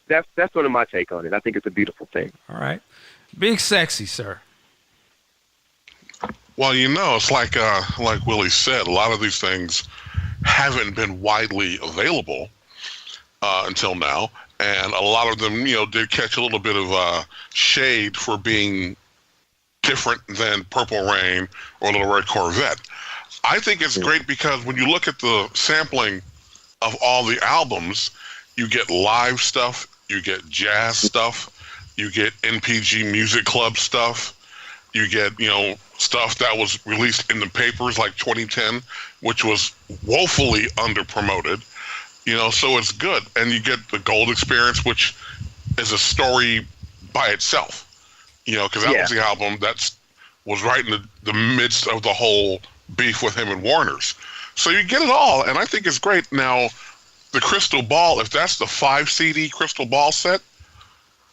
that's sort of my take on it. I think it's a beautiful thing. All right. Big Sexy, sir. Well, it's like Willie said, a lot of these things haven't been widely available until now. And a lot of them, did catch a little bit of shade for being different than Purple Rain or Little Red Corvette. I think it's great because when you look at the sampling of all the albums, you get live stuff, you get jazz stuff, you get NPG Music Club stuff, you get, stuff that was released in the papers like 2010, which was woefully underpromoted, so it's good. And you get the Gold Experience, which is a story by itself, because that was the album that was right in the midst of the whole beef with him and Warner's. So you get it all, and I think it's great. Now, the Crystal Ball, if that's the 5 CD Crystal Ball set,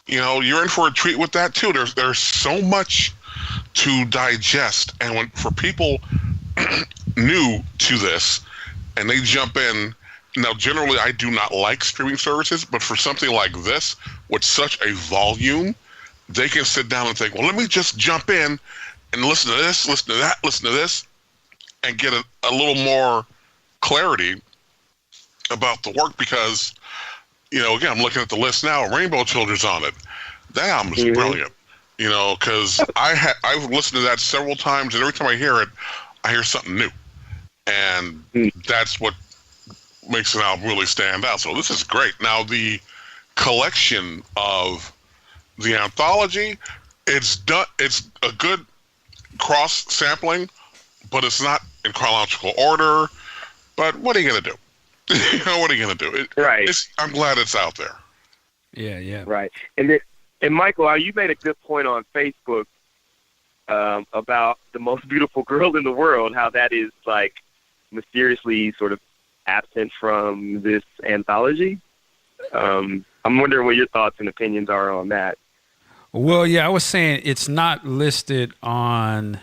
you're in for a treat with that too. There's so much to digest, and for people new to this and they jump in, now generally I do not like streaming services, but for something like this with such a volume, they can sit down and think, well, let me just jump in and listen to this, listen to that, listen to this, and get a little more clarity about the work. Because, again, I'm looking at the list now, Rainbow Children's on it. That album is brilliant. Because I've listened to that several times, and every time I hear it, I hear something new. And that's what makes an album really stand out. So this is great. Now, the collection of the Anthology, it's a good cross-sampling, but it's not in chronological order. But what are you going to do? What are you going to do? Right. I'm glad it's out there. Yeah. Right. And Michael, you made a good point on Facebook about the most beautiful girl in the world, how that is like mysteriously sort of absent from this anthology. I'm wondering what your thoughts and opinions are on that. Well, yeah, I was saying it's not listed on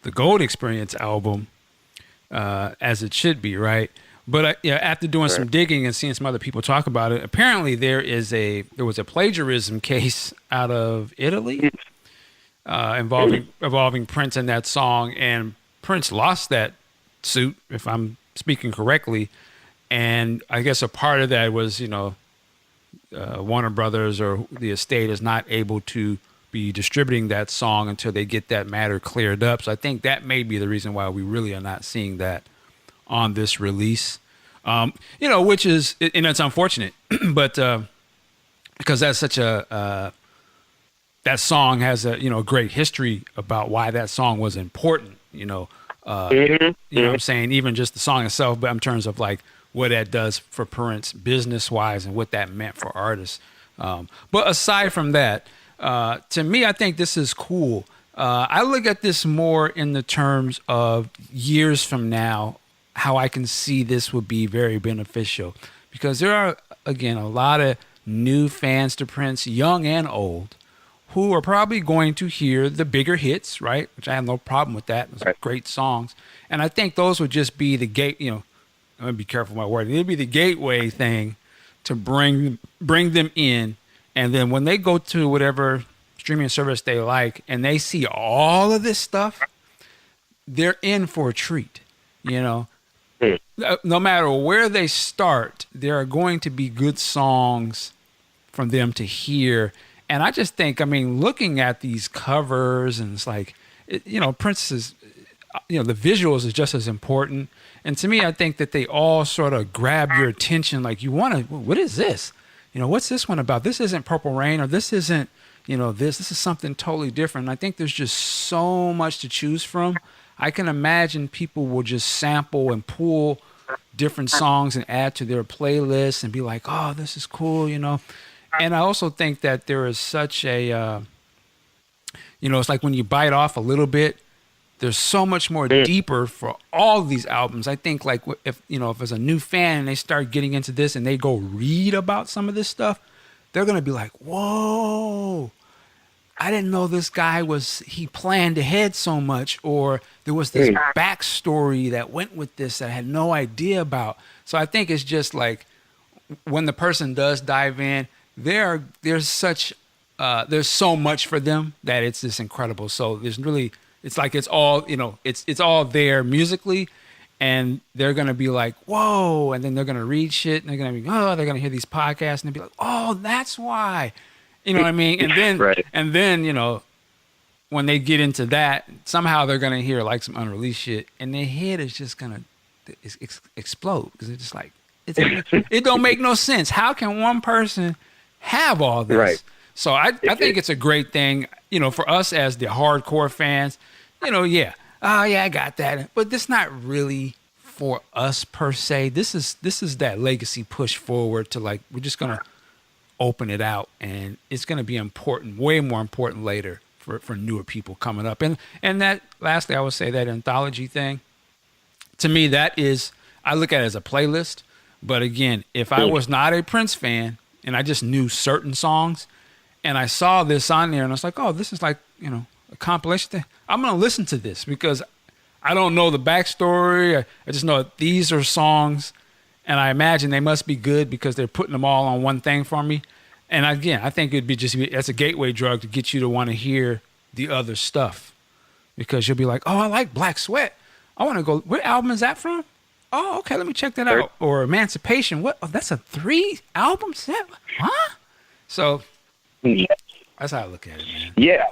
the Gold Experience album as it should be, right? But after doing some digging and seeing some other people talk about it, apparently there was a plagiarism case out of Italy involving Prince and that song, and Prince lost that suit, if I'm speaking correctly. And I guess a part of that was, Warner Brothers or the estate is not able to be distributing that song until they get that matter cleared up. So I think that may be the reason why we really are not seeing that on this release. Which is, and it's unfortunate, but because that's such that song has a great history about why that song was important. You know what I'm saying? Even just the song itself, but in terms of like what that does for Prince business wise and what that meant for artists. But aside from that, to me, I think this is cool. I look at this more in the terms of years from now, how I can see this would be very beneficial, because there are, again, a lot of new fans to Prince, young and old, who are probably going to hear the bigger hits, right? Which I have no problem with that. Those are great songs. And I think those would just be the gate, I'm going to be careful with my word. It'd be the gateway thing to bring them in. And then when they go to whatever streaming service they like and they see all of this stuff, they're in for a treat, No matter where they start, there are going to be good songs from them to hear. And I just think, looking at these covers, and it's like, Prince is, the visuals is just as important. And to me, I think that they all sort of grab your attention. Like, you want to, what is this? What's this one about? This isn't Purple Rain, or this isn't, this is something totally different. And I think there's just so much to choose from. I can imagine people will just sample and pull different songs and add to their playlist and be like, oh, this is cool, And I also think that there is such a, it's like when you bite off a little bit, there's so much more deeper for all of these albums. I think like if it's a new fan and they start getting into this and they go read about some of this stuff, they're going to be like, whoa, I didn't know this guy he planned ahead so much, or there was this backstory that went with this that I had no idea about. So I think it's just like when the person does dive in, there's so much for them that it's just incredible. So it's like it's all, it's all there musically, and they're going to be like, whoa, and then they're going to read shit, and they're going to hear these podcasts, and they'll be like, oh, that's why. You know what I mean? And then, and then, when they get into that, somehow they're going to hear like some unreleased shit, and their head is just going to explode, because it's just like, it don't make no sense. How can one person have all this? Right. So I think it's a great thing, for us as the hardcore fans, I got that. But this not really for us per se. This is that legacy push forward to like, we're just going to open it out, and it's going to be important, way more important later for newer people coming up. And that, lastly, I would say that anthology thing, to me, that is, I look at it as a playlist. But again, if I was not a Prince fan and I just knew certain songs and I saw this on there and I was like, oh, this is like, a compilation thing, I'm going to listen to this because I don't know the backstory. I just know that these are songs, and I imagine they must be good because they're putting them all on one thing for me. And again, I think that's a gateway drug to get you to want to hear the other stuff, because you'll be like, oh, I like Black Sweat. I want to go, what album is that from? Oh, okay, let me check that out. Or Emancipation. What? Oh, that's a 3-album set? Huh? So that's how I look at it, man. Yeah.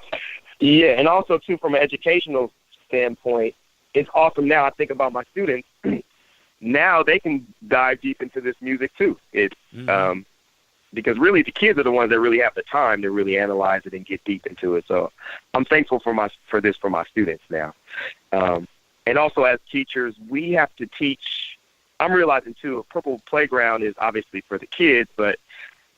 Yeah, and also, too, from an educational standpoint, it's awesome now. I think about my students. Now they can dive deep into this music, too. It's because really the kids are the ones that really have the time to really analyze it and get deep into it. So I'm thankful for my students now. And also as teachers, we have to teach. I'm realizing, too, a Purple Playground is obviously for the kids, but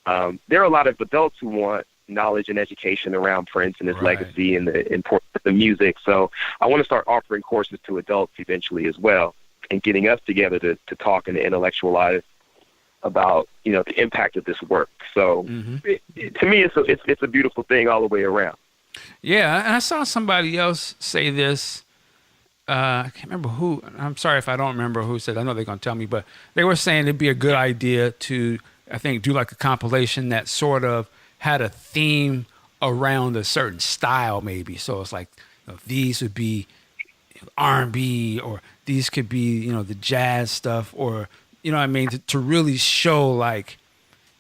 there are a lot of adults who want knowledge and education around Prince and his legacy and the importance of the music. So I want to start offering courses to adults eventually as well, and getting us together to talk and to intellectualize about, the impact of this work. So to me, it's a beautiful thing all the way around. Yeah, and I saw somebody else say this. I can't remember who. I'm sorry if I don't remember who said. I know they're going to tell me, but they were saying it'd be a good idea to, I think, do like a compilation that sort of had a theme around a certain style, maybe. So it's like, these would be R&B, or these could be, the jazz stuff, or, to really show like,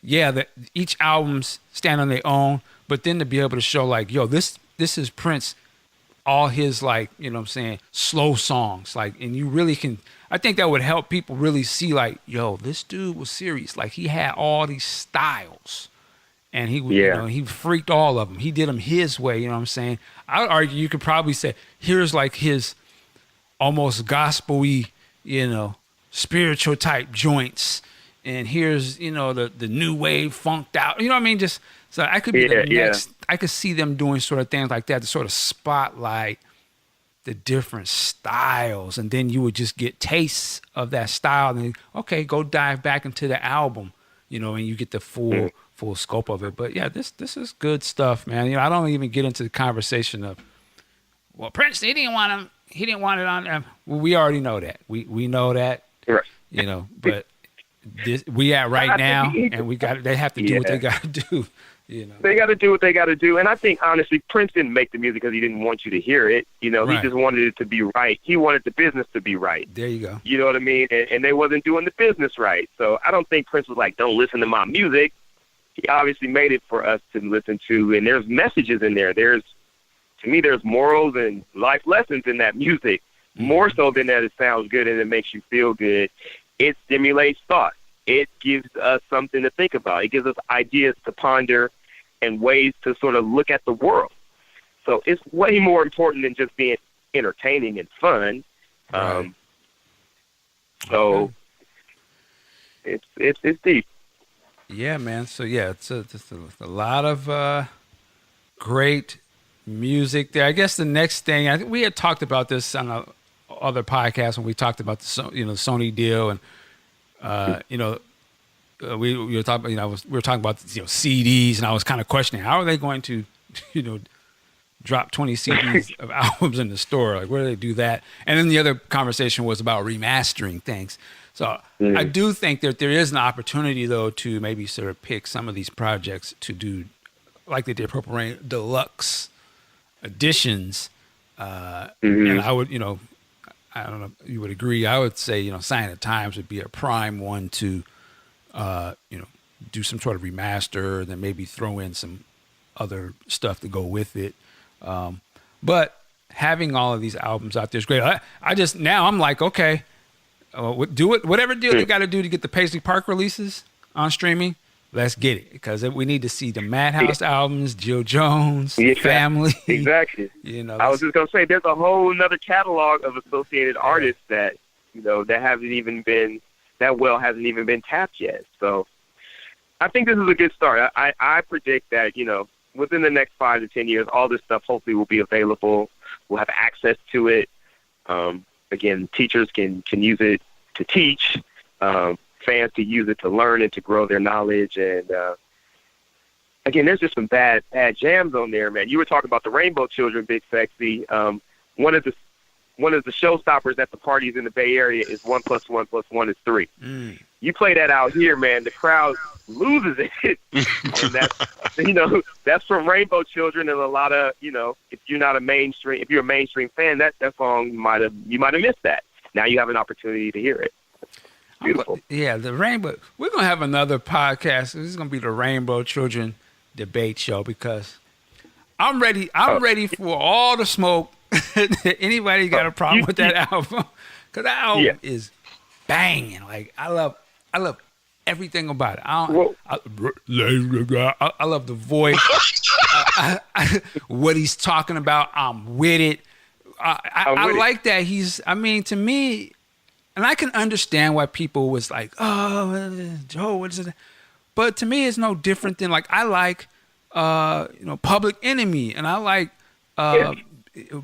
that each albums stand on their own, but then to be able to show like, yo, this is Prince, all his like, you know what I'm saying, slow songs, like, and you really can, I think that would help people really see like, yo, this dude was serious. Like he had all these styles and he would, you know, he freaked all of them. He did them his way. You know what I'm saying? I would argue you could probably say, here's like his almost gospel-y, you know, spiritual type joints. And here's, you know, the new wave funked out, you know what I mean? Just, so I could be the next, I could see them doing sort of things like that to sort of spotlight the different styles. And then you would just get tastes of that style. And okay, go dive back into the album, you know, and you get the full scope of it. But yeah, this is good stuff, man. You know, I don't even get into the conversation of, well, Prince, he didn't want it on. Well, we already know that. We know that, Right. you know, but we at right now, and they have to do what they got to do. You know, they got to do what they got to do. And I think, honestly, Prince didn't make the music because he didn't want you to hear it. You know, Right. He just wanted it to be right. He wanted the business to be right. there you go. You know what I mean? And they wasn't doing the business right. So I don't think Prince was like, don't listen to my music. He obviously made it for us to listen to. And there's messages in there. To me, there's morals and life lessons in that music. More so than that it sounds good and it makes you feel good. It stimulates thought. It gives us something to think about. It gives us ideas to ponder and ways to sort of look at the world. So it's way more important than just being entertaining and fun. Right. So it's deep. Yeah, man. So yeah, it's a lot of great music there. I guess the next thing, I think we had talked about this on a other podcast when we talked about the Sony deal, and we were talking, we were talking about CDs, and I was kind of questioning how are they going to drop 20 CDs of albums in the store, like where do they do that? And then the other conversation was about remastering things. So I do think that there is an opportunity though to maybe sort of pick some of these projects to do like they did Purple Rain deluxe editions, and I would, I don't know if you would agree. I would say, Sign of Times would be a prime one to, do some sort of remaster, then maybe throw in some other stuff to go with it. But having all of these albums out there is great. Now I'm like, okay, do it, whatever deal they got to do to get the Paisley Park releases on streaming. Let's get it, because we need to see the Madhouse albums, Jill Jones, Family. Exactly. I was just gonna say, there's a whole another catalog of associated artists that that hasn't even been tapped yet. So I think this is a good start. I predict that within the next 5 to 10 years, all this stuff hopefully will be available. We'll have access to it. Again, teachers can use it to teach. Fans to use it to learn and to grow their knowledge. And again, there's just some bad jams on there, man. You were talking about the Rainbow Children, Big Sexy. One of the showstoppers at the parties in the Bay Area is 1 + 1 + 1 is 3. You play that out here, man, the crowd loses it. And that's from Rainbow Children, and a lot of if you're a mainstream fan, that song you might have missed that. Now you have an opportunity to hear it. Beautiful. Yeah, the Rainbow. We're gonna have another podcast. This is gonna be the Rainbow Children debate show, because I'm ready. I'm ready for all the smoke. Anybody got a problem with that album? Because that album is banging. Like I love everything about it. I love the voice. What he's talking about. I'm with it. I like that to me. And I can understand why people was like, oh, Joe, what is it? But to me, it's no different than I like, Public Enemy, and I like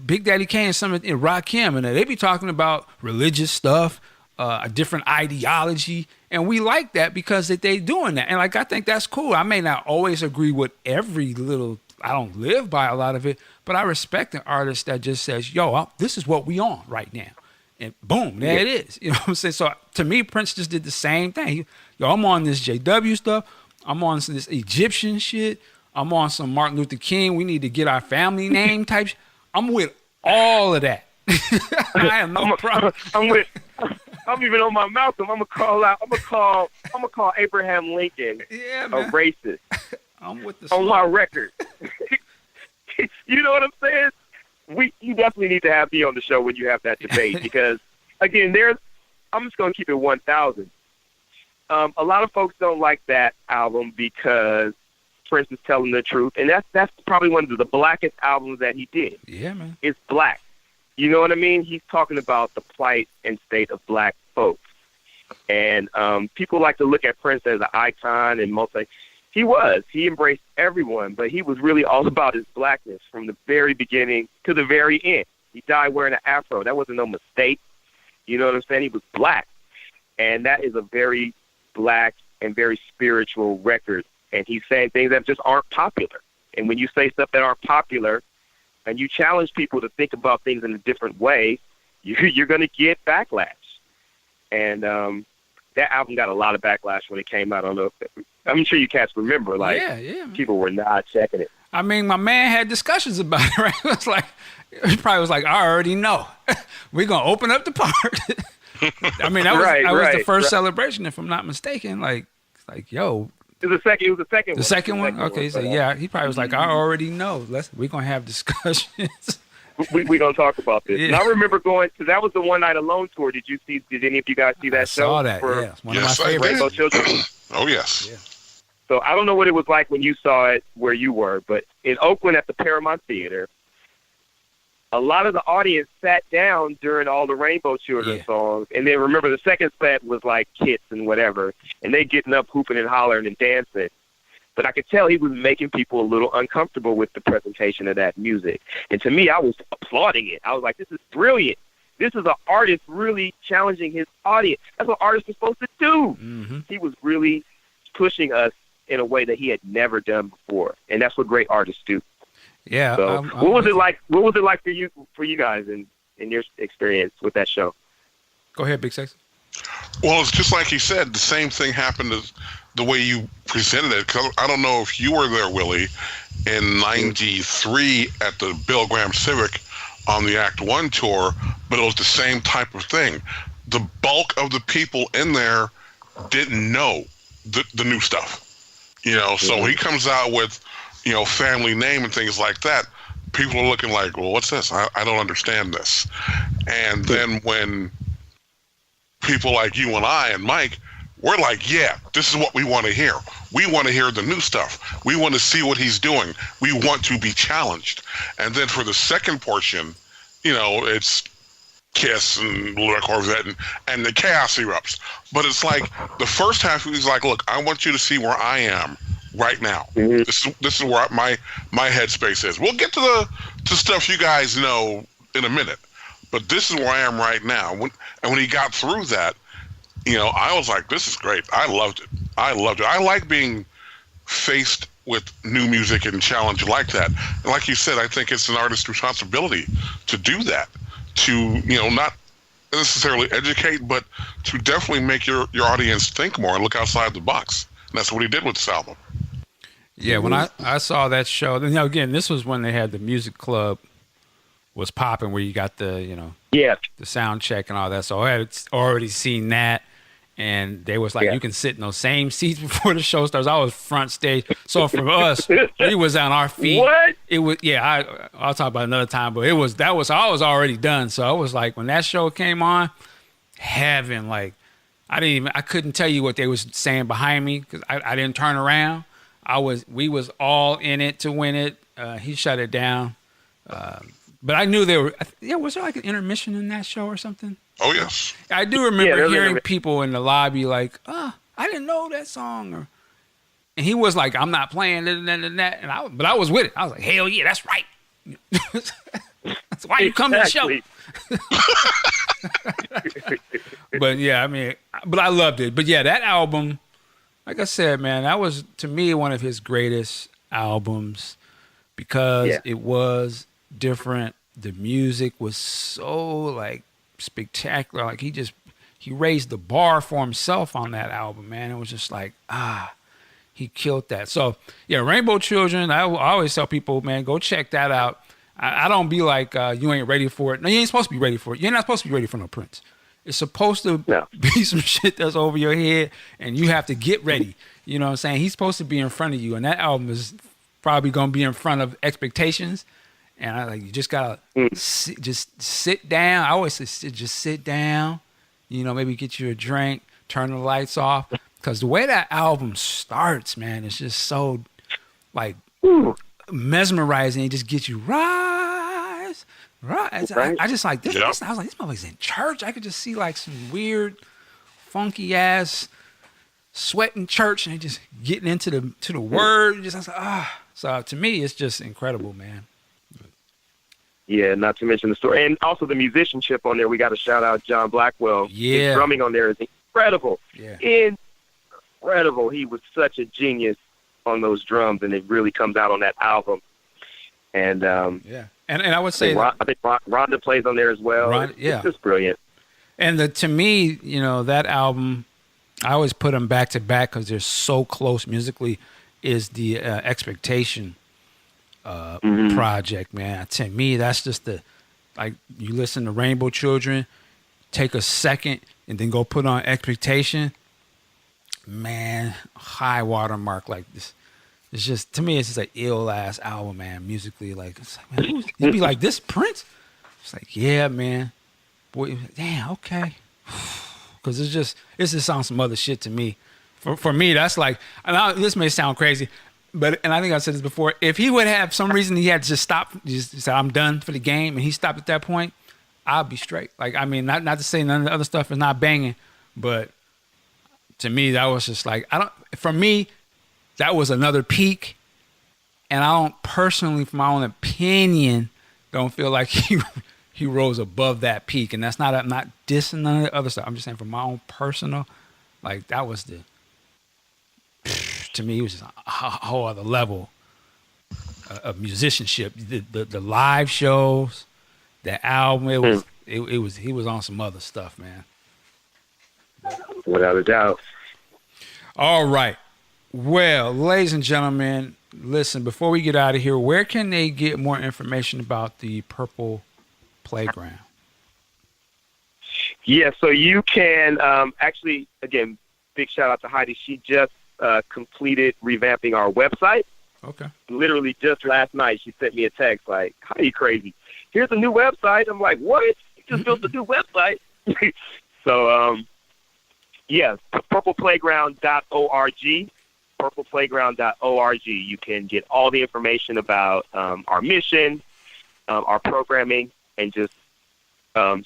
Big Daddy Kane and some of Rakim, and they be talking about religious stuff, a different ideology, and we like that because they doing that. And I think that's cool. I may not always agree with every little. I don't live by a lot of it, but I respect an artist that just says, yo, this is what we on right now. And boom, there it is. You know what I'm saying? So to me, Prince just did the same thing. I'm on this JW stuff. I'm on this Egyptian shit. I'm on some Martin Luther King. We need to get our family name type. I'm with all of that. I have no problem. I'm even on my Malcolm. I'm gonna call Abraham Lincoln a racist. I'm with the on smoke. my record. You know what I'm saying? You definitely need to have me on the show when you have that debate because, again, I'm just going to keep it 1,000. A lot of folks don't like that album because Prince is telling the truth, and that's probably one of the blackest albums that he did. Yeah, man. It's black. You know what I mean? He's talking about the plight and state of black folks. And people like to look at Prince as an icon and he embraced everyone, but he was really all about his blackness from the very beginning to the very end. He died wearing an afro. That wasn't no mistake. You know what I'm saying? He was black. And that is a very black and very spiritual record. And he's saying things that just aren't popular. And when you say stuff that aren't popular and you challenge people to think about things in a different way, you're going to get backlash. And that album got a lot of backlash when it came out. I don't know if I'm sure you cats remember, Yeah, man. people were not checking it. I mean, my man had discussions about it, right? It was like, he probably was like, I already know. We're going to open up the park. I mean, that was the first celebration, if I'm not mistaken. Like, yo. It was the second one. The second one? Okay, so yeah, he probably was like, I already know. We're going to have discussions. We're going to talk about this. Yeah. And I remember going to, that was the One Night Alone tour. Did any of you guys see that show? I saw that, yeah. It's one of my favorites. Rainbow Children? Oh, yes. Yeah. So I don't know what it was like when you saw it where you were, but in Oakland at the Paramount Theater, a lot of the audience sat down during all the Rainbow Children songs. And then remember the second set was like Kiss and whatever. And they getting up, hooping and hollering and dancing. But I could tell he was making people a little uncomfortable with the presentation of that music. And to me, I was applauding it. I was like, this is brilliant. This is an artist really challenging his audience. That's what artists are supposed to do. Mm-hmm. He was really pushing us in a way that he had never done before. And that's what great artists do. Yeah. So what was it like for you guys in your experience with that show? Go ahead, Big Sexy. Well, it's just like he said. The same thing happened as the way you presented it. 'Cause I don't know if you were there, Willie, in '93 at the Bill Graham Civic on the Act One tour, but it was the same type of thing. The bulk of the people in there didn't know the new stuff. You know, so he comes out with, you know, Family Name and things like that. People are looking like, well, what's this? I don't understand this. And then when people like you and I and Mike, we're like, yeah, this is what we want to hear. We want to hear the new stuff. We want to see what he's doing. We want to be challenged. And then for the second portion, you know, it's Kiss and Le Corvette and the chaos erupts. But it's like the first half, he's like, look, I want you to see where I am right now. Mm-hmm. This is where my headspace is. We'll get to stuff you guys know in a minute. But this is where I am right now. And when he got through that, you know, I was like, this is great. I loved it. I like being faced with new music and challenge like that. And like you said, I think it's an artist's responsibility to do that, to, you know, not necessarily educate, but to definitely make your audience think more and look outside the box. And that's what he did with this album. Yeah, when I saw that show, you know, again, this was when they had the music club was popping, where you got the, you know, the sound check and all that. So I had already seen that, and they was like, you can sit in those same seats before the show starts. I was front stage, so for us, we was on our feet. What? It was, I'll talk about it another time, but I was already done. So I was like, when that show came on, heaven, like I couldn't tell you what they was saying behind me because I didn't turn around. We was all in it to win it. He shut it down. But I knew was there like an intermission in that show or something? Oh, yes. I do remember hearing people in the lobby like, I didn't know that song. And he was like, I'm not playing that. But I was with it. I was like, hell yeah, that's right. That's why you come to the show. But yeah, I mean, but I loved it. But yeah, that album, like I said, man, that was, to me, one of his greatest albums because it was different. The music was so like spectacular. Like he raised the bar for himself on that album, man. It was just like, he killed that. So yeah, Rainbow Children, I always tell people, man, go check that out. I don't be like, you ain't ready for it. No, you ain't supposed to be ready for it. You're not supposed to be ready for no Prince. It's supposed to be some shit that's over your head, and you have to get ready. You know what I'm saying? He's supposed to be in front of you, and that album is probably going to be in front of Expectations. And I like, you just gotta just sit down. I always say, just sit down. You know, maybe get you a drink, turn the lights off, because the way that album starts, man, it's just so like mesmerizing. It just gets you rise. Right. I just like this. Yep. I was like, this motherfucker's in church. I could just see like some weird, funky ass sweating church, and they just getting into the word. Just I was like, So to me, it's just incredible, man. Yeah, not to mention the story, and also the musicianship on there. We got to shout out John Blackwell. Yeah, his drumming on there is incredible. Yeah, incredible. He was such a genius on those drums, and it really comes out on that album. And yeah. And I would say I think Rhonda plays on there as well. It's just brilliant. And to me, you know, that album, I always put them back to back because they're so close musically. Is the Expectation project, man? To me, that's just like you listen to Rainbow Children, take a second, and then go put on Expectation. Man, high watermark like this. It's just, to me, it's just an ill ass album, man. Musically, like, it's like, man, you'd be like, this Prince? It's like, yeah, man. Boy, damn, okay. Because it's just on some other shit to me. For me, that's like, this may sound crazy, but, and I think I said this before, if he would have some reason he had to just stop, just say, I'm done for the game, and he stopped at that point, I'd be straight. Like, I mean, not to say none of the other stuff is not banging, but to me, that was just like, for me, that was another peak, and I don't personally, from my own opinion, don't feel like he rose above that peak. And that's not, I'm not dissing none of the other stuff. I'm just saying from my own personal, like that was to me, it was just a whole other level of musicianship. The live shows, the album, he was on some other stuff, man. Without a doubt. All right. Well, ladies and gentlemen, listen, before we get out of here, where can they get more information about the Purple Playground? Yeah, so you can actually, again, big shout out to Heidi. She just completed revamping our website. Okay. Literally just last night, she sent me a text like, "Heidi, crazy. Here's a new website." I'm like, "What? You just built a new website?" So, yeah, purpleplayground.org. purpleplayground.org. You can get all the information about our mission, our programming, and just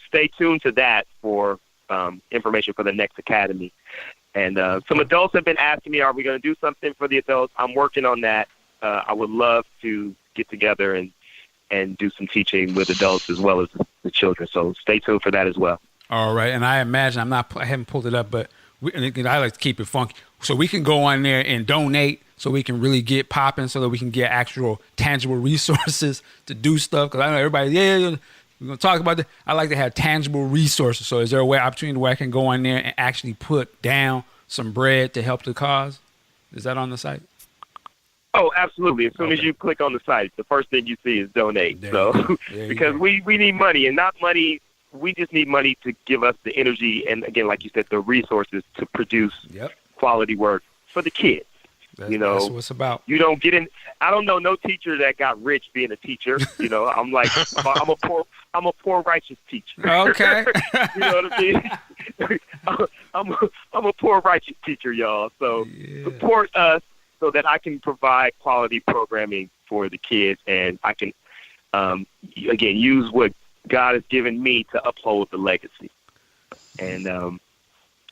stay tuned to that for information for the next academy. And some adults have been asking me, are we going to do something for the adults? I'm working on that. I would love to get together and do some teaching with adults as well as the children. So stay tuned for that as well. All right. And I imagine, I haven't pulled it up, but I like to keep it funky. So we can go on there and donate so we can really get popping, so that we can get actual tangible resources to do stuff. Because I know everybody, we're going to talk about that. I like to have tangible resources. So is there a opportunity where I can go on there and actually put down some bread to help the cause? Is that on the site? Oh, absolutely. As soon as you click on the site, the first thing you see is donate. Because we need money, and not money. We just need money to give us the energy and, again, like you said, the resources to produce quality work for the kids. That's what it's about. You don't get in. I don't know no teacher that got rich being a teacher. You know, I'm like, I'm a poor righteous teacher. Okay. You know what I mean? I'm a poor righteous teacher, y'all. So support us so that I can provide quality programming for the kids, and I can, again, use what God has given me to uphold the legacy.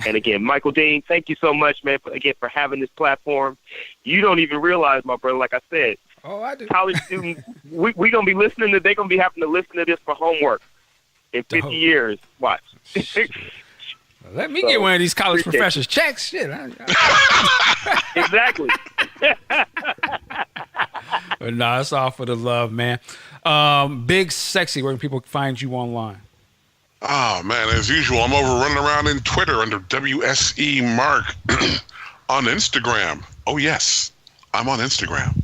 And again, Michael Dean, thank you so much, man, for having this platform. You don't even realize, my brother, like I said, I do. College students, we're going to be listening to, they're going to be having to listen to this for homework in 50 years. Watch. Let me get one of these college professors' checks. Shit. Exactly. But no, it's all for the love, man. Big Sexy, where can people find you online? Oh, man, as usual, I'm over running around in Twitter under WSE Mark on Instagram. Oh, yes, I'm on Instagram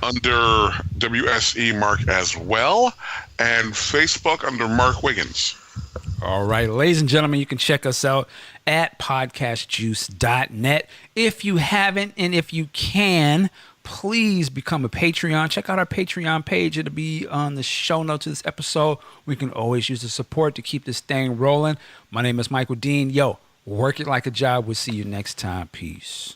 under WSE Mark as well, and Facebook under Mark Wiggins. All right, ladies and gentlemen, you can check us out at podcastjuice.net. If you haven't, and if you can, please become a Patreon. Check out our Patreon page. It'll be on the show notes of this episode. We can always use the support to keep this thing rolling. My name is Michael Dean. Yo, work it like a job. We'll see you next time. Peace.